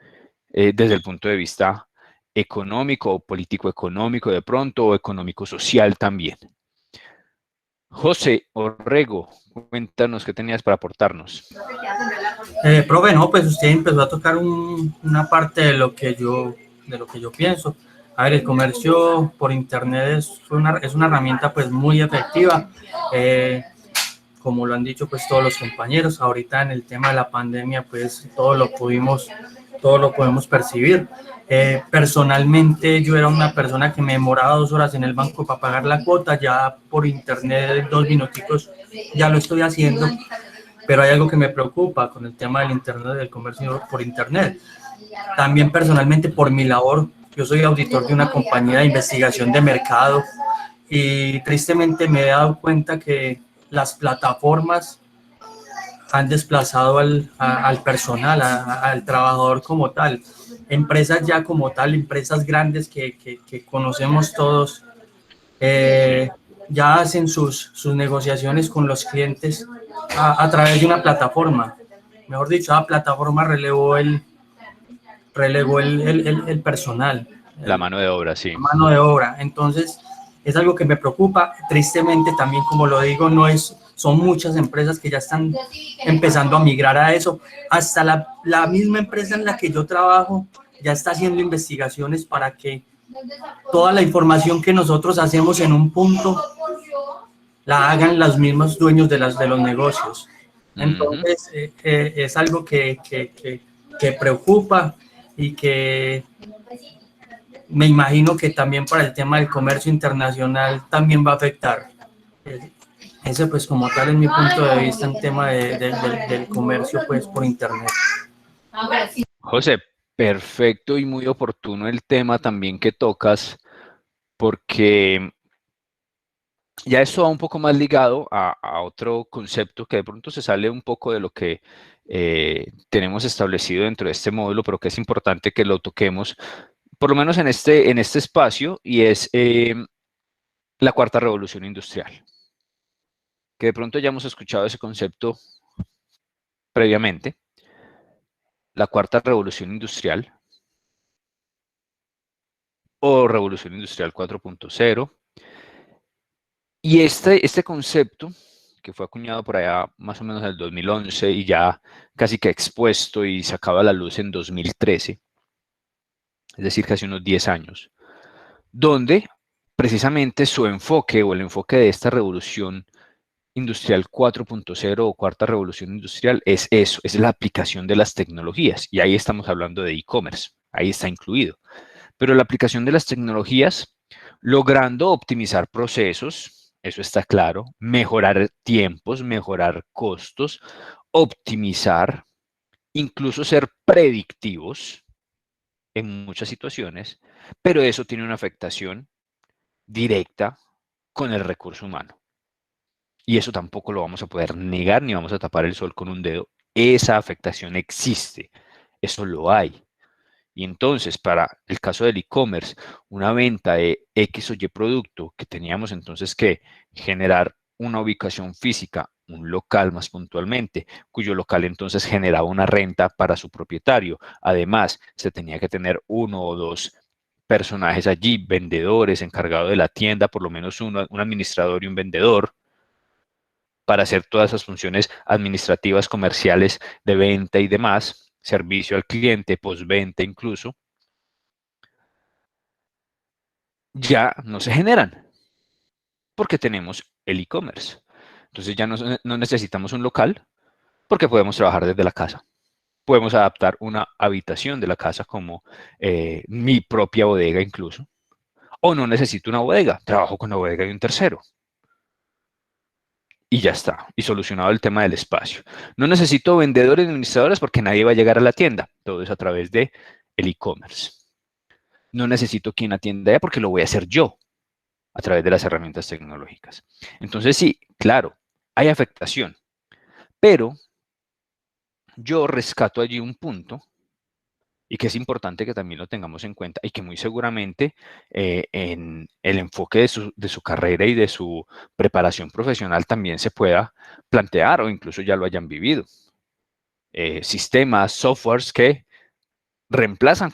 desde el punto de vista económico o político-económico de pronto, o económico-social también. José Orrego, cuéntanos qué tenías para aportarnos. Profe, no, pues usted empezó a tocar una parte de lo que yo pienso. A ver, el comercio por internet es una herramienta pues muy efectiva, como lo han dicho pues todos los compañeros. Ahorita en el tema de la pandemia pues todo lo podemos percibir. Personalmente yo era una persona que me demoraba 2 horas en el banco para pagar la cuota, ya por internet 2 minuticos ya lo estoy haciendo, pero hay algo que me preocupa con el tema del internet, del comercio por internet. También personalmente por mi labor, yo soy auditor de una compañía de investigación de mercado y tristemente me he dado cuenta que las plataformas han desplazado al personal, al trabajador como tal. Empresas ya como tal, empresas grandes que conocemos todos, ya hacen sus negociaciones con los clientes a través de una plataforma. Mejor dicho, la plataforma relegó el personal. La mano de obra, sí. La mano de obra. Entonces, es algo que me preocupa. Tristemente también, como lo digo, son muchas empresas que ya están empezando a migrar a eso. Hasta la misma empresa en la que yo trabajo ya está haciendo investigaciones para que toda la información que nosotros hacemos en un punto la hagan los mismos dueños de los negocios. Entonces, es algo que preocupa y que me imagino que también para el tema del comercio internacional también va a afectar. Ese pues como tal es mi punto de vista en tema del comercio pues por internet. José, perfecto y muy oportuno el tema también que tocas, porque ya esto va un poco más ligado a otro concepto que de pronto se sale un poco de lo que tenemos establecido dentro de este módulo, pero que es importante que lo toquemos, por lo menos en este espacio, y es la cuarta revolución industrial. Que de pronto ya hemos escuchado ese concepto previamente. La cuarta revolución industrial o revolución industrial 4.0. Y este concepto, que fue acuñado por allá más o menos en el 2011 y ya casi que expuesto y sacado a la luz en 2013, es decir, casi unos 10 años, donde precisamente su enfoque o el enfoque de esta revolución industrial 4.0 o cuarta revolución industrial es eso, es la aplicación de las tecnologías. Y ahí estamos hablando de e-commerce, ahí está incluido. Pero la aplicación de las tecnologías, logrando optimizar procesos, eso está claro, mejorar tiempos, mejorar costos, optimizar, incluso ser predictivos en muchas situaciones, pero eso tiene una afectación directa con el recurso humano. Y eso tampoco lo vamos a poder negar ni vamos a tapar el sol con un dedo. Esa afectación existe, eso lo hay. Y entonces, para el caso del e-commerce, una venta de X o Y producto que teníamos entonces que generar una ubicación física, un local más puntualmente, cuyo local entonces generaba una renta para su propietario. Además, se tenía que tener 1 o 2 personajes allí, vendedores, encargados de la tienda, por lo menos uno, un administrador y un vendedor, para hacer todas esas funciones administrativas, comerciales, de venta y demás, servicio al cliente, postventa incluso, ya no se generan, porque tenemos el e-commerce. Entonces ya no necesitamos un local, porque podemos trabajar desde la casa. Podemos adaptar una habitación de la casa como mi propia bodega incluso. O no necesito una bodega, trabajo con la bodega de un tercero. Y ya está, y solucionado el tema del espacio. No necesito vendedores ni administradores porque nadie va a llegar a la tienda. Todo es a través de el e-commerce. No necesito quien atienda ya porque lo voy a hacer yo a través de las herramientas tecnológicas. Entonces sí, claro, hay afectación, pero yo rescato allí un punto y que es importante que también lo tengamos en cuenta y que muy seguramente en el enfoque de su carrera y de su preparación profesional también se pueda plantear o incluso ya lo hayan vivido. Sistemas, softwares que reemplazan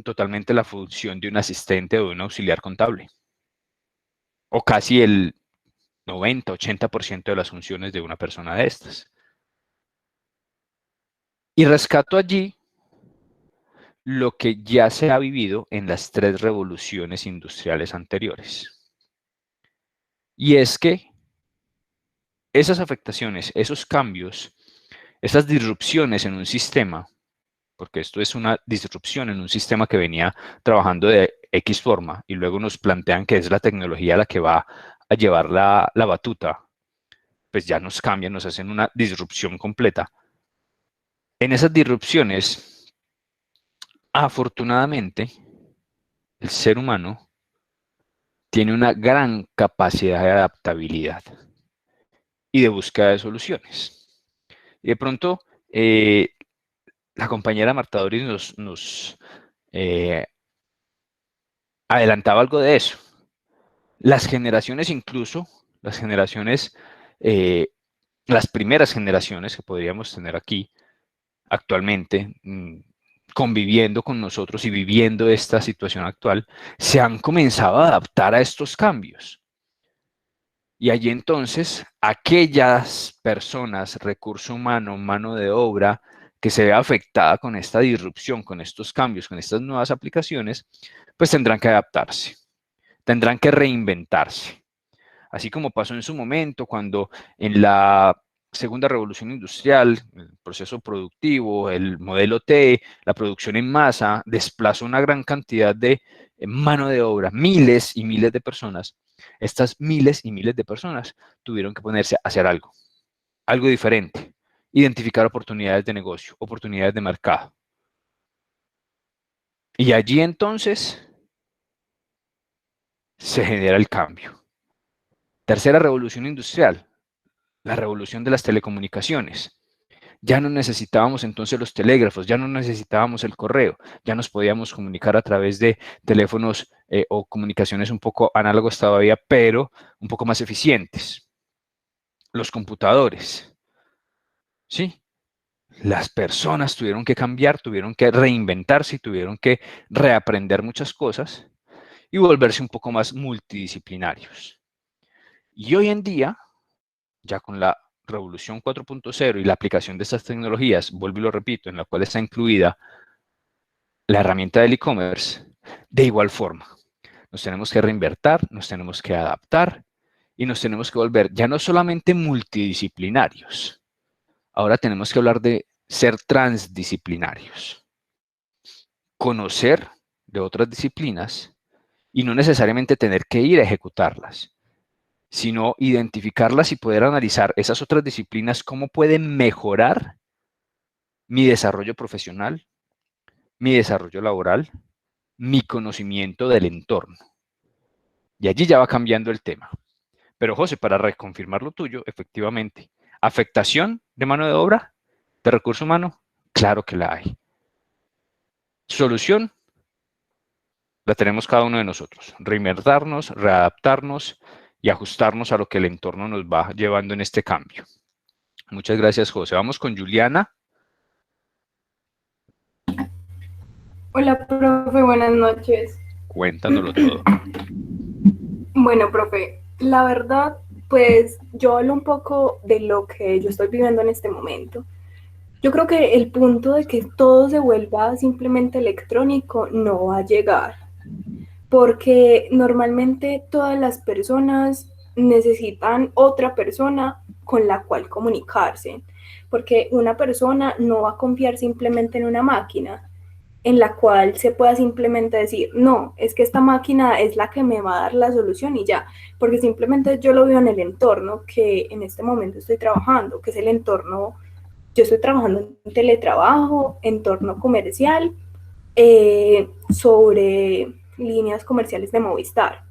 totalmente la función de un asistente o de un auxiliar contable. O casi el 90-80% de las funciones de una persona de estas. Y rescato allí lo que ya se ha vivido en las 3 revoluciones industriales anteriores. Y es que esas afectaciones, esos cambios, esas disrupciones en un sistema, porque esto es una disrupción en un sistema que venía trabajando de X forma y luego nos plantean que es la tecnología la que va a llevar la batuta, pues ya nos cambian, nos hacen una disrupción completa. En esas disrupciones, afortunadamente, el ser humano tiene una gran capacidad de adaptabilidad y de búsqueda de soluciones. Y de pronto, la compañera Marta Doris nos adelantaba algo de eso. Las generaciones incluso, las primeras generaciones que podríamos tener aquí actualmente, conviviendo con nosotros y viviendo esta situación actual, se han comenzado a adaptar a estos cambios. Y allí entonces, aquellas personas, recurso humano, mano de obra, que se ve afectada con esta disrupción, con estos cambios, con estas nuevas aplicaciones, pues tendrán que adaptarse, tendrán que reinventarse. Así como pasó en su momento cuando en la segunda revolución industrial, el proceso productivo, el modelo T, la producción en masa, desplazó una gran cantidad de mano de obra, miles y miles de personas. Estas miles y miles de personas tuvieron que ponerse a hacer algo diferente, identificar oportunidades de negocio, oportunidades de mercado. Y allí entonces se genera el cambio. Tercera revolución industrial, la revolución de las telecomunicaciones. Ya no necesitábamos entonces los telégrafos, ya no necesitábamos el correo, ya nos podíamos comunicar a través de teléfonos o comunicaciones un poco análogos todavía, pero un poco más eficientes. Los computadores, ¿sí? Las personas tuvieron que cambiar, tuvieron que reinventarse y tuvieron que reaprender muchas cosas y volverse un poco más multidisciplinarios. Y hoy en día, ya con la revolución 4.0 y la aplicación de estas tecnologías, vuelvo y lo repito, en la cual está incluida la herramienta del e-commerce, de igual forma. Nos tenemos que reinventar, nos tenemos que adaptar y nos tenemos que volver ya no solamente multidisciplinarios, ahora tenemos que hablar de ser transdisciplinarios. Conocer de otras disciplinas y no necesariamente tener que ir a ejecutarlas, sino identificarlas y poder analizar esas otras disciplinas, cómo pueden mejorar mi desarrollo profesional, mi desarrollo laboral, mi conocimiento del entorno. Y allí ya va cambiando el tema. Pero José, para reconfirmar lo tuyo, efectivamente, ¿afectación de mano de obra, de recurso humano? Claro que la hay. ¿Solución? La tenemos cada uno de nosotros. Reinventarnos, readaptarnos y ajustarnos a lo que el entorno nos va llevando en este cambio. Muchas gracias, José. Vamos con Juliana. Hola, profe, buenas noches. Cuéntanoslo todo. Bueno, profe, la verdad, pues yo hablo un poco de lo que yo estoy viviendo en este momento. Yo creo que el punto de que todo se vuelva simplemente electrónico no va a llegar, porque normalmente todas las personas necesitan otra persona con la cual comunicarse, porque una persona no va a confiar simplemente en una máquina en la cual se pueda simplemente decir, no, es que esta máquina es la que me va a dar la solución y ya, porque simplemente yo lo veo en el entorno que en este momento estoy trabajando, que es el entorno, yo estoy trabajando en teletrabajo, entorno comercial, sobre líneas comerciales de Movistar.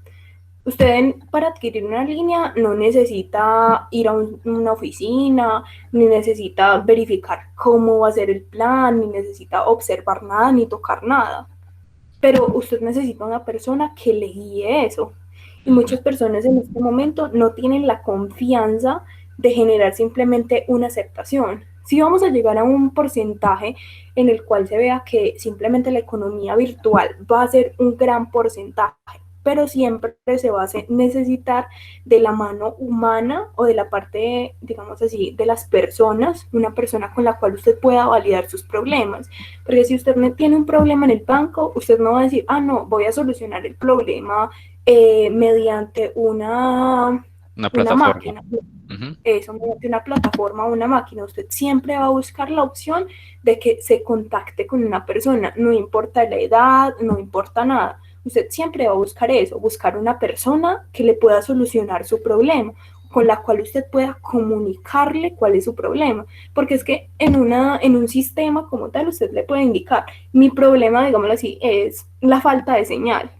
Usted para adquirir una línea no necesita ir a una oficina, ni necesita verificar cómo va a ser el plan, ni necesita observar nada, ni tocar nada. Pero usted necesita una persona que le guíe eso. Y muchas personas en este momento no tienen la confianza de generar simplemente una aceptación. Si vamos a llegar a un porcentaje en el cual se vea que simplemente la economía virtual va a ser un gran porcentaje, pero siempre se va a necesitar de la mano humana o de la parte, digamos así, de las personas, una persona con la cual usted pueda validar sus problemas. Porque si usted tiene un problema en el banco, usted no va a decir, ah, no, voy a solucionar el problema mediante una máquina. Eso, mediante una plataforma o una máquina. Usted siempre va a buscar la opción de que se contacte con una persona, no importa la edad, no importa nada. Usted siempre va a buscar eso, buscar una persona que le pueda solucionar su problema, con la cual usted pueda comunicarle cuál es su problema. Porque es que en un sistema como tal usted le puede indicar, mi problema, digámoslo así, es la falta de señal.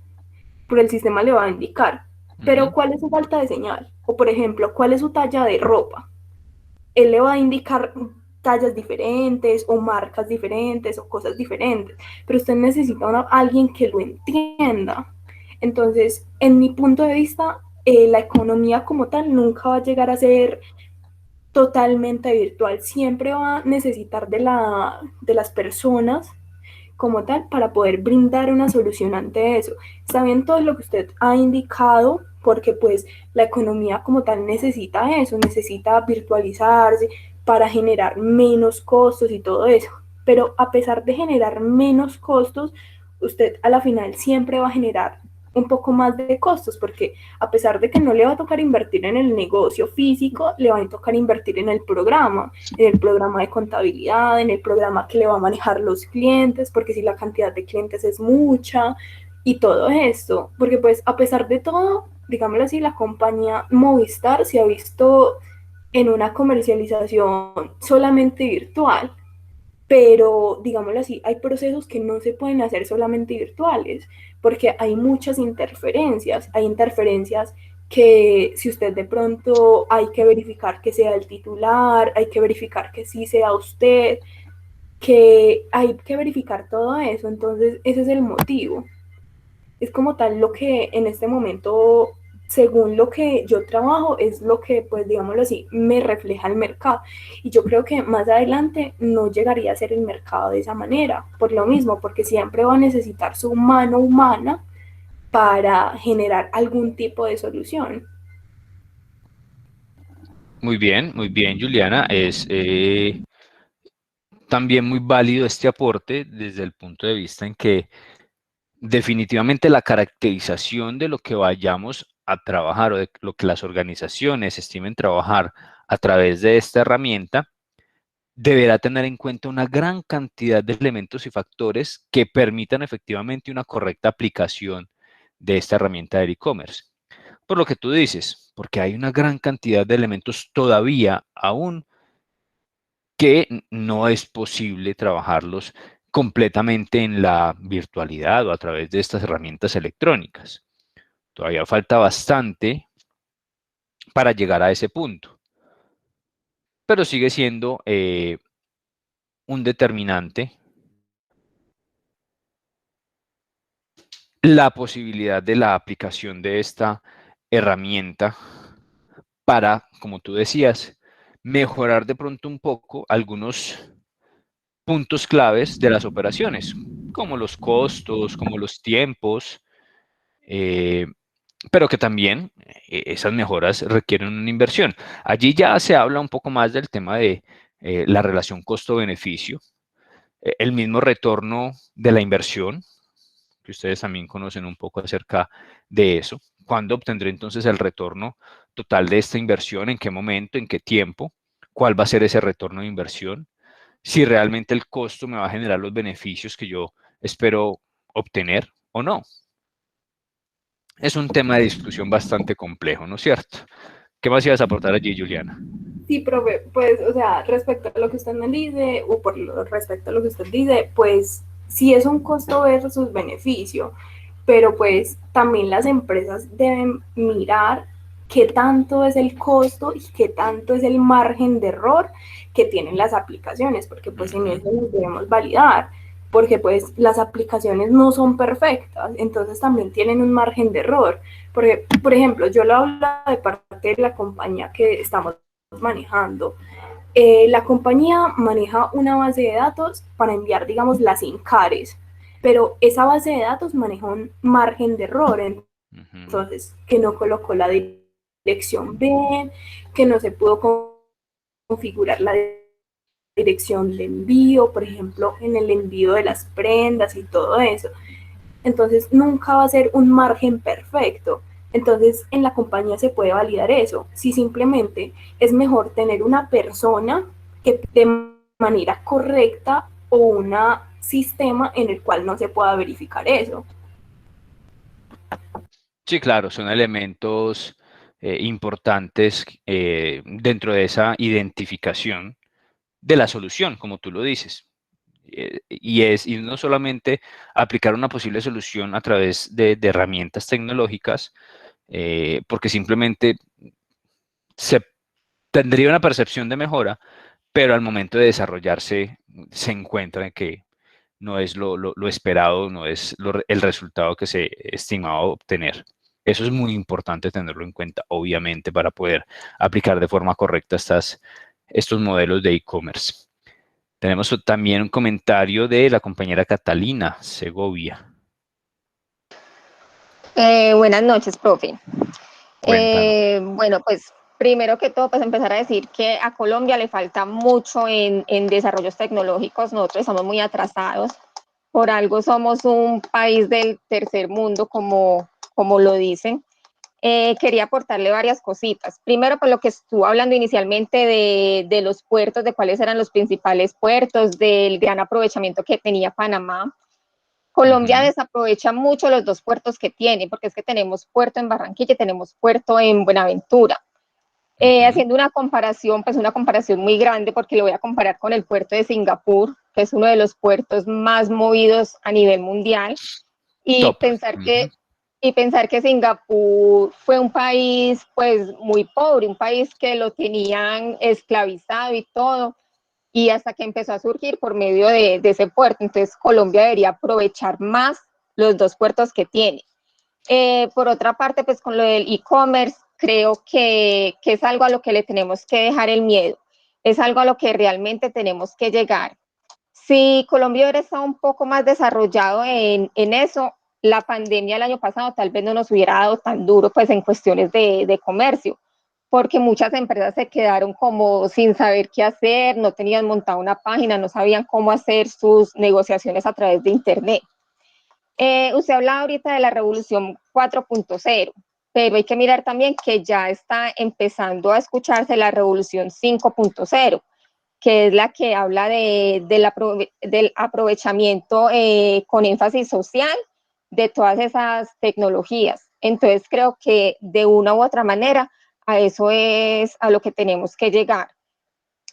Pero el sistema le va a indicar, pero ¿cuál es su falta de señal? O por ejemplo, ¿cuál es su talla de ropa? Él le va a indicar tallas diferentes o marcas diferentes o cosas diferentes, pero usted necesita alguien que lo entienda. Entonces, en mi punto de vista, la economía como tal nunca va a llegar a ser totalmente virtual, siempre va a necesitar de las personas como tal para poder brindar una solución ante eso. Está bien todo lo que usted ha indicado, porque pues la economía como tal necesita eso, necesita virtualizarse para generar menos costos y todo eso. Pero a pesar de generar menos costos, usted a la final siempre va a generar un poco más de costos, porque a pesar de que no le va a tocar invertir en el negocio físico, le va a tocar invertir en el programa de contabilidad, en el programa que le va a manejar los clientes, porque si la cantidad de clientes es mucha y todo esto, porque pues a pesar de todo, digámoslo así, la compañía Movistar se ha visto en una comercialización solamente virtual, pero digámoslo así, hay procesos que no se pueden hacer solamente virtuales, porque hay muchas interferencias, hay interferencias que si usted de pronto hay que verificar que sea el titular, hay que verificar que sí sea usted, que hay que verificar todo eso, entonces ese es el motivo. Es como tal lo que en este momento, según lo que yo trabajo, es lo que, pues digámoslo así, me refleja el mercado. Y yo creo que más adelante no llegaría a ser el mercado de esa manera, por lo mismo, porque siempre va a necesitar su mano humana para generar algún tipo de solución. Muy bien, Juliana. Es también muy válido este aporte desde el punto de vista en que definitivamente la caracterización de lo que vayamos a trabajar o de lo que las organizaciones estimen trabajar a través de esta herramienta deberá tener en cuenta una gran cantidad de elementos y factores que permitan efectivamente una correcta aplicación de esta herramienta de e-commerce. Por lo que tú dices, porque hay una gran cantidad de elementos todavía aún que no es posible trabajarlos completamente en la virtualidad o a través de estas herramientas electrónicas. Todavía falta bastante para llegar a ese punto, pero sigue siendo un determinante la posibilidad de la aplicación de esta herramienta para, como tú decías, mejorar de pronto un poco algunos puntos claves de las operaciones, como los costos, como los tiempos, pero que también esas mejoras requieren una inversión. Allí ya se habla un poco más del tema de la relación costo-beneficio, el mismo retorno de la inversión, que ustedes también conocen un poco acerca de eso. ¿Cuándo obtendré entonces el retorno total de esta inversión? ¿En qué momento? ¿En qué tiempo? ¿Cuál va a ser ese retorno de inversión? Si realmente el costo me va a generar los beneficios que yo espero obtener o no. Es un tema de discusión bastante complejo, ¿no es cierto? ¿Qué más ibas a aportar allí, Juliana? Sí, profe, pues, o sea, respecto a lo que usted me dice, o por respecto a lo que usted dice, pues, sí es un costo versus beneficio, pero pues también las empresas deben mirar qué tanto es el costo y qué tanto es el margen de error que tienen las aplicaciones, porque pues en eso nos debemos validar, porque pues las aplicaciones no son perfectas, entonces también tienen un margen de error, porque, por ejemplo, yo lo hablo de parte de la compañía que estamos manejando. La compañía maneja una base de datos para enviar, digamos, las INCARES, pero esa base de datos maneja un margen de error, entonces, que no colocó la dirección bien, que no se pudo configurar la dirección de envío, por ejemplo, en el envío de las prendas y todo eso. Entonces, nunca va a ser un margen perfecto. Entonces, en la compañía se puede validar eso. Si simplemente es mejor tener una persona que de manera correcta o un sistema en el cual no se pueda verificar eso. Sí, claro, son elementos importantes dentro de esa identificación de la solución, como tú lo dices. Y no solamente aplicar una posible solución a través de herramientas tecnológicas, porque simplemente se tendría una percepción de mejora, pero al momento de desarrollarse se encuentra que no es lo esperado, no es el resultado que se estimaba obtener. Eso es muy importante tenerlo en cuenta, obviamente, para poder aplicar de forma correcta estos modelos de e-commerce. Tenemos también un comentario de la compañera Catalina Segovia. Buenas noches, profe. Bueno, pues primero que todo, pues empezar a decir que a Colombia le falta mucho en desarrollos tecnológicos. Nosotros estamos muy atrasados. Por algo somos un país del tercer mundo, como como lo dicen, quería aportarle varias cositas. Primero, por lo que estuvo hablando inicialmente de los puertos, de cuáles eran los principales puertos, del gran aprovechamiento que tenía Panamá. Colombia desaprovecha mucho los dos puertos que tiene, porque es que tenemos puerto en Barranquilla y tenemos puerto en Buenaventura. Haciendo una comparación, pues una comparación muy grande, porque lo voy a comparar con el puerto de Singapur, que es uno de los puertos más movidos a nivel mundial, y pensar que Singapur fue un país pues muy pobre, un país que lo tenían esclavizado y todo, y hasta que empezó a surgir por medio de ese puerto. Entonces Colombia debería aprovechar más los dos puertos que tiene. Por otra parte, pues con lo del e-commerce, creo que es algo a lo que le tenemos que dejar el miedo, es algo a lo que realmente tenemos que llegar. Si Colombia hubiera estado un poco más desarrollado en eso, la pandemia el año pasado tal vez no nos hubiera dado tan duro pues en cuestiones de comercio, porque muchas empresas se quedaron como sin saber qué hacer, no tenían montada una página, no sabían cómo hacer sus negociaciones a través de internet. Usted hablaba ahorita de la revolución 4.0, pero hay que mirar también que ya está empezando a escucharse la revolución 5.0, que es la que habla del aprovechamiento con énfasis social de todas esas tecnologías. Entonces creo que de una u otra manera a eso es a lo que tenemos que llegar.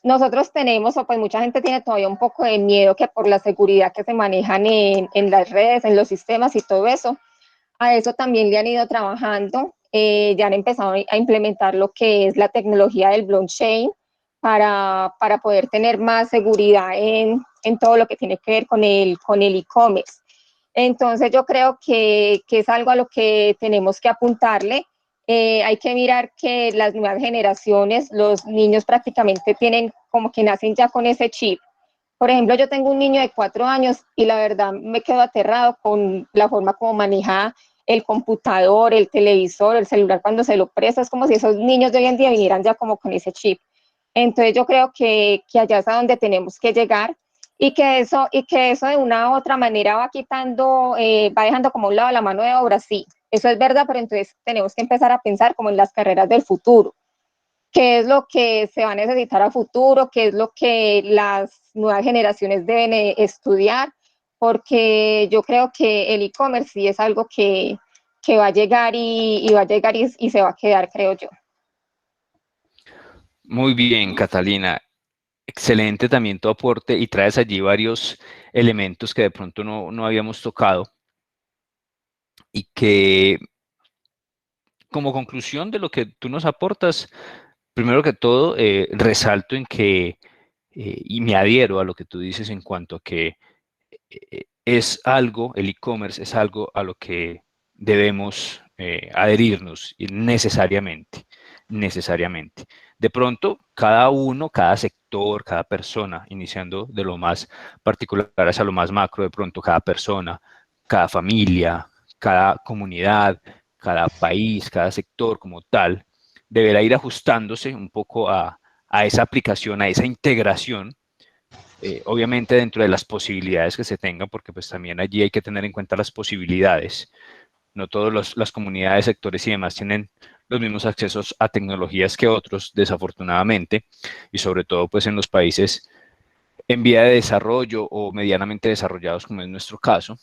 Nosotros tenemos, o pues mucha gente tiene todavía un poco de miedo que por la seguridad que se manejan en las redes, en los sistemas y todo eso, a eso también le han ido trabajando, ya han empezado a implementar lo que es la tecnología del blockchain para poder tener más seguridad en todo lo que tiene que ver con el e-commerce. Entonces yo creo que es algo a lo que tenemos que apuntarle. Hay que mirar que las nuevas generaciones, los niños prácticamente tienen como que nacen ya con ese chip. Por ejemplo, yo tengo un niño de 4 años y la verdad me quedo aterrado con la forma como maneja el computador, el televisor, el celular cuando se lo presta. Es como si esos niños de hoy en día vinieran ya como con ese chip. Entonces yo creo que allá es a donde tenemos que llegar y que eso de una u otra manera va quitando, va dejando como a un lado la mano de obra, sí. Eso es verdad, pero entonces tenemos que empezar a pensar como en las carreras del futuro. ¿Qué es lo que se va a necesitar a futuro? ¿Qué es lo que las nuevas generaciones deben estudiar? Porque yo creo que el e-commerce sí es algo que va a llegar y va a llegar y se va a quedar, creo yo. Muy bien, Catalina. Excelente también tu aporte y traes allí varios elementos que de pronto no habíamos tocado y que como conclusión de lo que tú nos aportas, primero que todo resalto en que, y me adhiero a lo que tú dices en cuanto a que es algo, el e-commerce es algo a lo que debemos adherirnos necesariamente. De pronto, cada uno, cada sector, cada persona, iniciando de lo más particular hacia lo más macro, de pronto cada persona, cada familia, cada comunidad, cada país, cada sector como tal, deberá ir ajustándose un poco a esa aplicación, a esa integración, obviamente dentro de las posibilidades que se tengan, porque pues también allí hay que tener en cuenta las posibilidades. No todas las comunidades, sectores y demás tienen los mismos accesos a tecnologías que otros, desafortunadamente, y sobre todo pues en los países en vía de desarrollo o medianamente desarrollados, como es nuestro caso,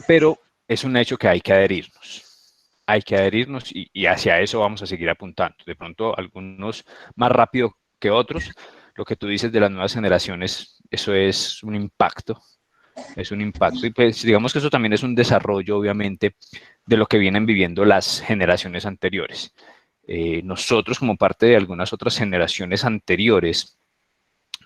pero es un hecho que hay que adherirnos. Hay que adherirnos y hacia eso vamos a seguir apuntando. De pronto, algunos más rápido que otros. Lo que tú dices de las nuevas generaciones, eso es un impacto. Es un impacto y pues digamos que eso también es un desarrollo, obviamente, de lo que vienen viviendo las generaciones anteriores. Nosotros, como parte de algunas otras generaciones anteriores,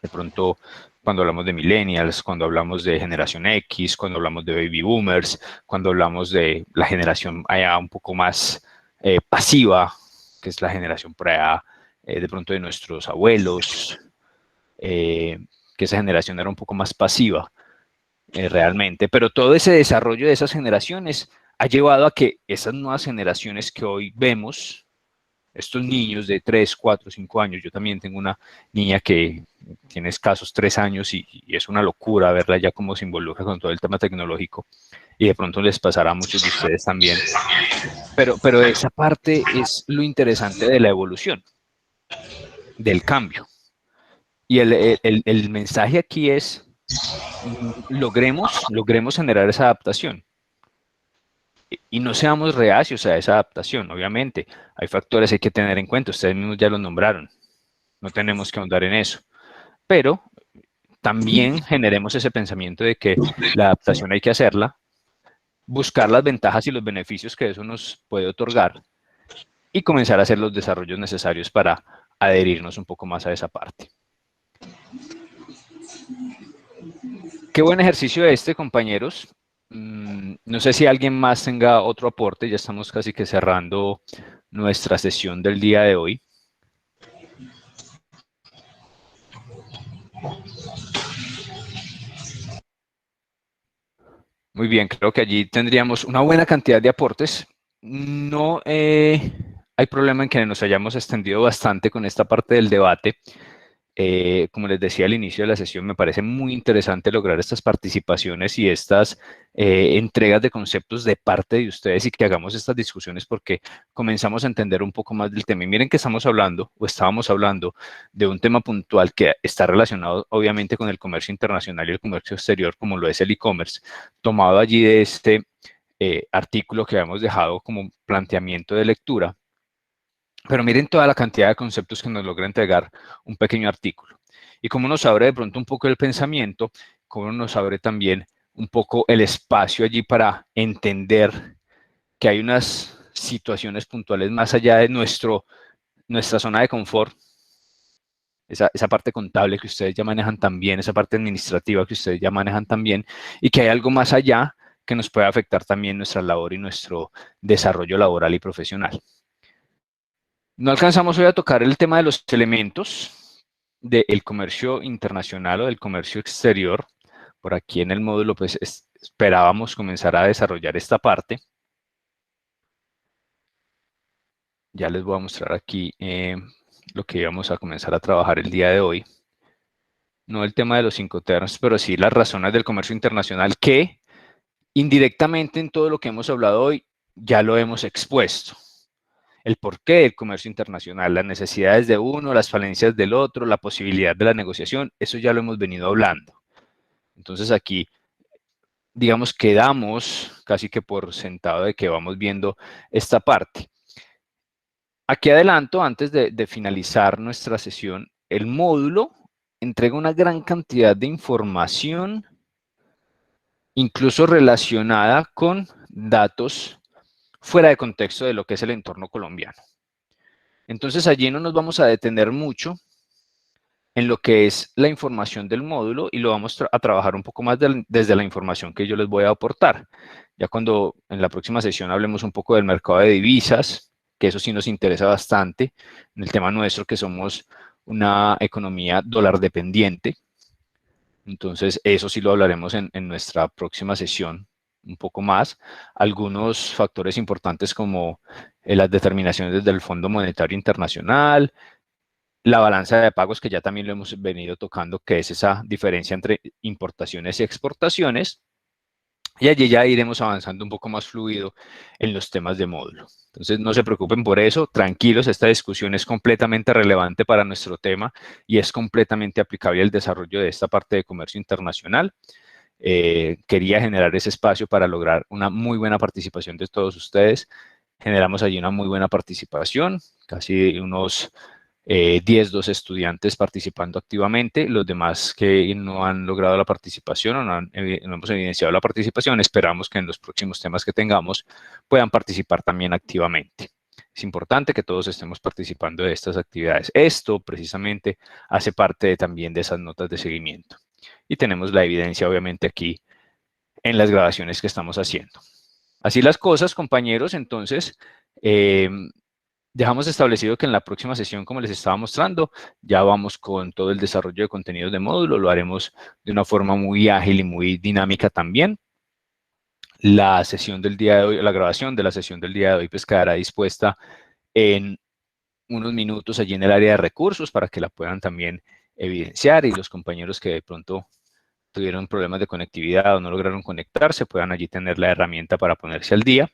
de pronto cuando hablamos de millennials, cuando hablamos de generación X, cuando hablamos de baby boomers, cuando hablamos de la generación allá un poco más pasiva, que es la generación por allá, de pronto de nuestros abuelos, que esa generación era un poco más pasiva realmente, pero todo ese desarrollo de esas generaciones ha llevado a que esas nuevas generaciones que hoy vemos, estos niños de 3, 4, 5 años, yo también tengo una niña que tiene escasos 3 años y es una locura verla ya cómo se involucra con todo el tema tecnológico, y de pronto les pasará a muchos de ustedes también. Pero esa parte es lo interesante de la evolución, del cambio. Y el mensaje aquí es, logremos generar esa adaptación. Y no seamos reacios a esa adaptación, obviamente. Hay factores que hay que tener en cuenta, ustedes mismos ya los nombraron. No tenemos que ahondar en eso. Pero también generemos ese pensamiento de que la adaptación hay que hacerla, buscar las ventajas y los beneficios que eso nos puede otorgar y comenzar a hacer los desarrollos necesarios para adherirnos un poco más a esa parte. Qué buen ejercicio compañeros. No sé si alguien más tenga otro aporte, ya estamos casi que cerrando nuestra sesión del día de hoy. Muy bien, creo que allí tendríamos una buena cantidad de aportes. No hay problema en que nos hayamos extendido bastante con esta parte del debate. Como les decía al inicio de la sesión, me parece muy interesante lograr estas participaciones y estas entregas de conceptos de parte de ustedes y que hagamos estas discusiones porque comenzamos a entender un poco más del tema. Y miren que estábamos hablando de un tema puntual que está relacionado obviamente con el comercio internacional y el comercio exterior, como lo es el e-commerce, tomado allí de este artículo que habíamos dejado como planteamiento de lectura. Pero miren toda la cantidad de conceptos que nos logra entregar un pequeño artículo. Y cómo nos abre de pronto un poco el pensamiento, cómo nos abre también un poco el espacio allí para entender que hay unas situaciones puntuales más allá de nuestra zona de confort, esa parte contable que ustedes ya manejan también, esa parte administrativa que ustedes ya manejan también, y que hay algo más allá que nos puede afectar también nuestra labor y nuestro desarrollo laboral y profesional. No alcanzamos hoy a tocar el tema de los elementos del comercio internacional o del comercio exterior. Por aquí en el módulo pues esperábamos comenzar a desarrollar esta parte. Ya les voy a mostrar aquí lo que íbamos a comenzar a trabajar el día de hoy. No el tema de los Incoterms, pero sí las razones del comercio internacional que indirectamente en todo lo que hemos hablado hoy ya lo hemos expuesto. El porqué del comercio internacional, las necesidades de uno, las falencias del otro, la posibilidad de la negociación, eso ya lo hemos venido hablando. Entonces aquí, digamos, quedamos casi que por sentado de que vamos viendo esta parte. Aquí adelanto, antes de finalizar nuestra sesión, el módulo entrega una gran cantidad de información, incluso relacionada con datos fuera de contexto de lo que es el entorno colombiano. Entonces allí no nos vamos a detener mucho en lo que es la información del módulo y lo vamos a trabajar un poco más desde la información que yo les voy a aportar. Ya cuando en la próxima sesión hablemos un poco del mercado de divisas, que eso sí nos interesa bastante, en el tema nuestro que somos una economía dólar dependiente. Entonces eso sí lo hablaremos en nuestra próxima sesión un poco más. Algunos factores importantes como las determinaciones del Fondo Monetario Internacional, la balanza de pagos que ya también lo hemos venido tocando, que es esa diferencia entre importaciones y exportaciones, y allí ya iremos avanzando un poco más fluido en los temas de módulo. Entonces no se preocupen por eso, tranquilos, esta discusión es completamente relevante para nuestro tema y es completamente aplicable al desarrollo de esta parte de comercio internacional. Quería generar ese espacio para lograr una muy buena participación de todos ustedes. Generamos allí una muy buena participación, casi unos 10, 12 estudiantes participando activamente. Los demás que no han logrado la participación o no hemos evidenciado la participación, esperamos que en los próximos temas que tengamos puedan participar también activamente. Es importante que todos estemos participando de estas actividades. Esto precisamente hace parte también de esas notas de seguimiento. Y tenemos la evidencia, obviamente, aquí en las grabaciones que estamos haciendo. Así las cosas, compañeros, entonces, dejamos establecido que en la próxima sesión, como les estaba mostrando, ya vamos con todo el desarrollo de contenidos de módulo, lo haremos de una forma muy ágil y muy dinámica también. La sesión del día de hoy, la grabación de la sesión del día de hoy, pues quedará dispuesta en unos minutos allí en el área de recursos para que la puedan también evidenciar, y los compañeros que de pronto tuvieron problemas de conectividad o no lograron conectarse puedan allí tener la herramienta para ponerse al día.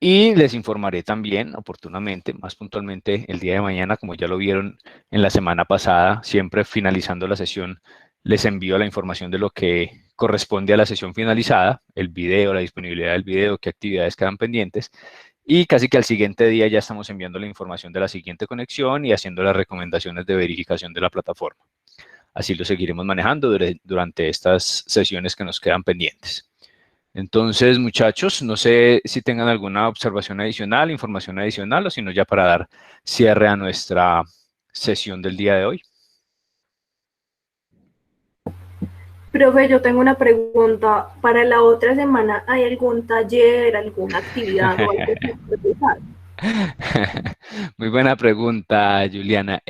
Y les informaré también oportunamente, más puntualmente el día de mañana, como ya lo vieron en la semana pasada, siempre finalizando la sesión, les envío la información de lo que corresponde a la sesión finalizada, el video, la disponibilidad del video, qué actividades quedan pendientes, y casi que al siguiente día ya estamos enviando la información de la siguiente conexión y haciendo las recomendaciones de verificación de la plataforma. Así lo seguiremos manejando durante estas sesiones que nos quedan pendientes. Entonces, muchachos, no sé si tengan alguna observación adicional, información adicional, o si no, ya para dar cierre a nuestra sesión del día de hoy. Profe, yo tengo una pregunta. ¿Para la otra semana hay algún taller, alguna actividad o algo que realizar? Muy buena pregunta, Juliana.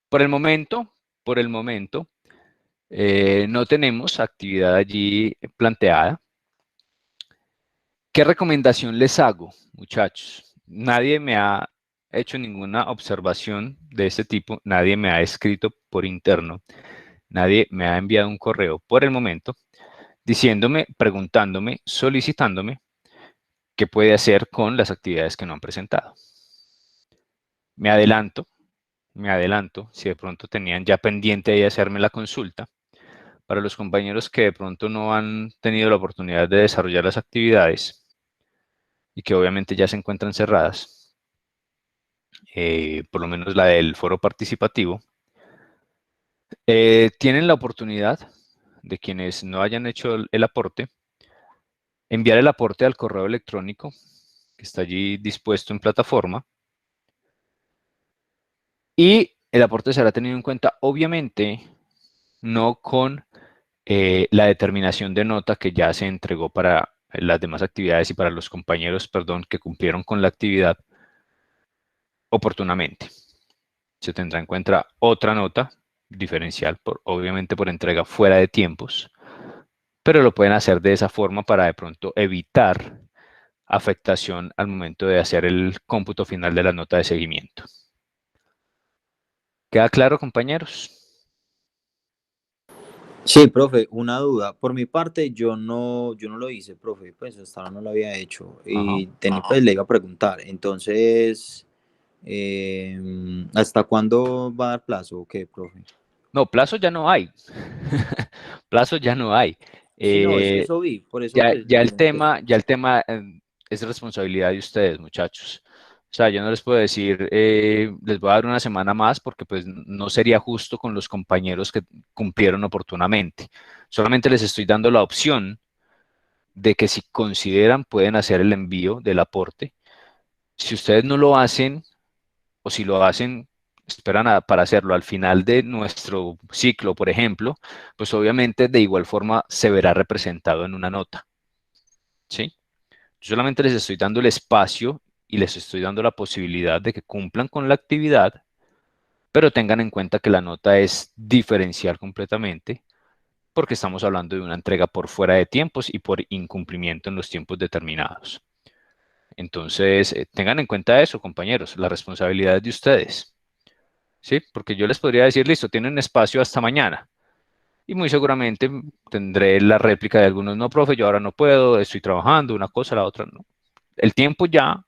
Por el momento, no tenemos actividad allí planteada. ¿Qué recomendación les hago, muchachos? Nadie me ha hecho ninguna observación de este tipo, nadie me ha escrito por interno, nadie me ha enviado un correo por el momento diciéndome, preguntándome, solicitándome qué puede hacer con las actividades que no han presentado. Me adelanto, si de pronto tenían ya pendiente de hacerme la consulta. Para los compañeros que de pronto no han tenido la oportunidad de desarrollar las actividades y que obviamente ya se encuentran cerradas, por lo menos la del foro participativo, tienen la oportunidad de quienes no hayan hecho el aporte, enviar el aporte al correo electrónico que está allí dispuesto en plataforma, y el aporte será tenido en cuenta, obviamente, no con la determinación de nota que ya se entregó para las demás actividades y para los compañeros, perdón, que cumplieron con la actividad oportunamente. Se tendrá en cuenta otra nota diferencial, obviamente por entrega fuera de tiempos, pero lo pueden hacer de esa forma para de pronto evitar afectación al momento de hacer el cómputo final de la nota de seguimiento. ¿Queda claro, compañeros? Sí, profe, una duda. Por mi parte, yo no lo hice, profe, pues hasta ahora no lo había hecho. Y pues, le iba a preguntar, entonces, ¿hasta cuándo va a dar plazo o qué, profe? No, plazo ya no hay. Plazo ya no hay. Sí, no, eso vi, por eso pues, ya el tema es responsabilidad de ustedes, muchachos. O sea, yo no les puedo decir, les voy a dar una semana más porque pues no sería justo con los compañeros que cumplieron oportunamente. Solamente les estoy dando la opción de que si consideran pueden hacer el envío del aporte. Si ustedes no lo hacen, o si lo hacen, esperan para hacerlo al final de nuestro ciclo, por ejemplo, pues obviamente de igual forma se verá representado en una nota. ¿Sí? Yo solamente les estoy dando el espacio y les estoy dando la posibilidad de que cumplan con la actividad, pero tengan en cuenta que la nota es diferencial completamente, porque estamos hablando de una entrega por fuera de tiempos y por incumplimiento en los tiempos determinados. Entonces, tengan en cuenta eso, compañeros, la responsabilidad es de ustedes. ¿Sí? Porque yo les podría decir, listo, tienen espacio hasta mañana. Y muy seguramente tendré la réplica de algunos, no, profe, yo ahora no puedo, estoy trabajando, una cosa, la otra no. El tiempo ya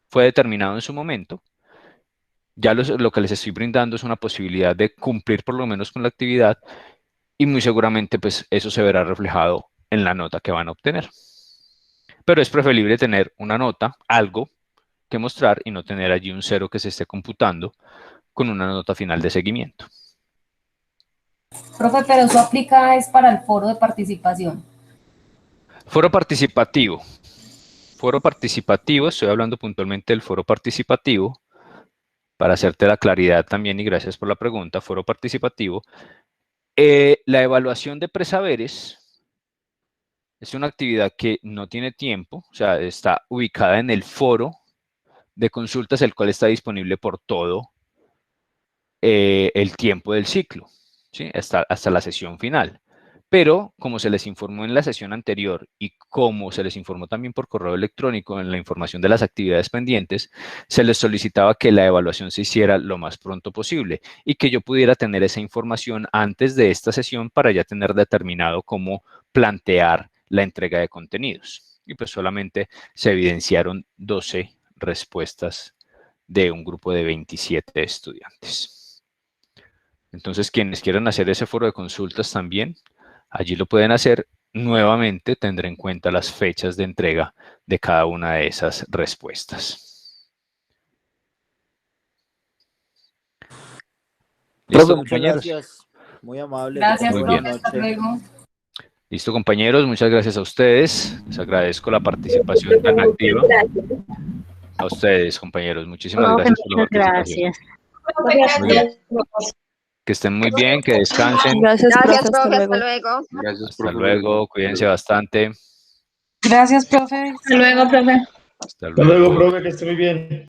fue determinado en su momento. Ya lo que les estoy brindando es una posibilidad de cumplir por lo menos con la actividad, y muy seguramente pues eso se verá reflejado en la nota que van a obtener. Pero es preferible tener una nota, algo que mostrar, y no tener allí un 0 que se esté computando con una nota final de seguimiento. Profe, pero eso aplica es para el foro de participación. Foro participativo. Foro participativo, estoy hablando puntualmente del foro participativo, para hacerte la claridad también, y gracias por la pregunta. Foro participativo. La evaluación de presaberes es una actividad que no tiene tiempo, o sea, está ubicada en el foro de consultas, el cual está disponible por todo el tiempo del ciclo, ¿sí? hasta la sesión final. Pero como se les informó en la sesión anterior y como se les informó también por correo electrónico en la información de las actividades pendientes, se les solicitaba que la evaluación se hiciera lo más pronto posible y que yo pudiera tener esa información antes de esta sesión para ya tener determinado cómo plantear la entrega de contenidos. Y pues solamente se evidenciaron 12 respuestas de un grupo de 27 estudiantes. Entonces, quienes quieran hacer ese foro de consultas también, allí lo pueden hacer. Nuevamente tendré en cuenta las fechas de entrega de cada una de esas respuestas. ¿Listo, compañeros? Gracias. Muy amable. Gracias, Muy profe. bien. Hasta luego. Listo, compañeros. Muchas gracias a ustedes. Les agradezco la participación tan activa. A ustedes, compañeros. Muchísimas gracias por la participación. Gracias. Que estén muy bien, que descansen. Gracias, profe. Hasta luego. Gracias, Hasta luego. Cuídense bastante. Gracias, profe. Hasta luego, profe. Hasta Hasta luego, profe, que esté muy bien.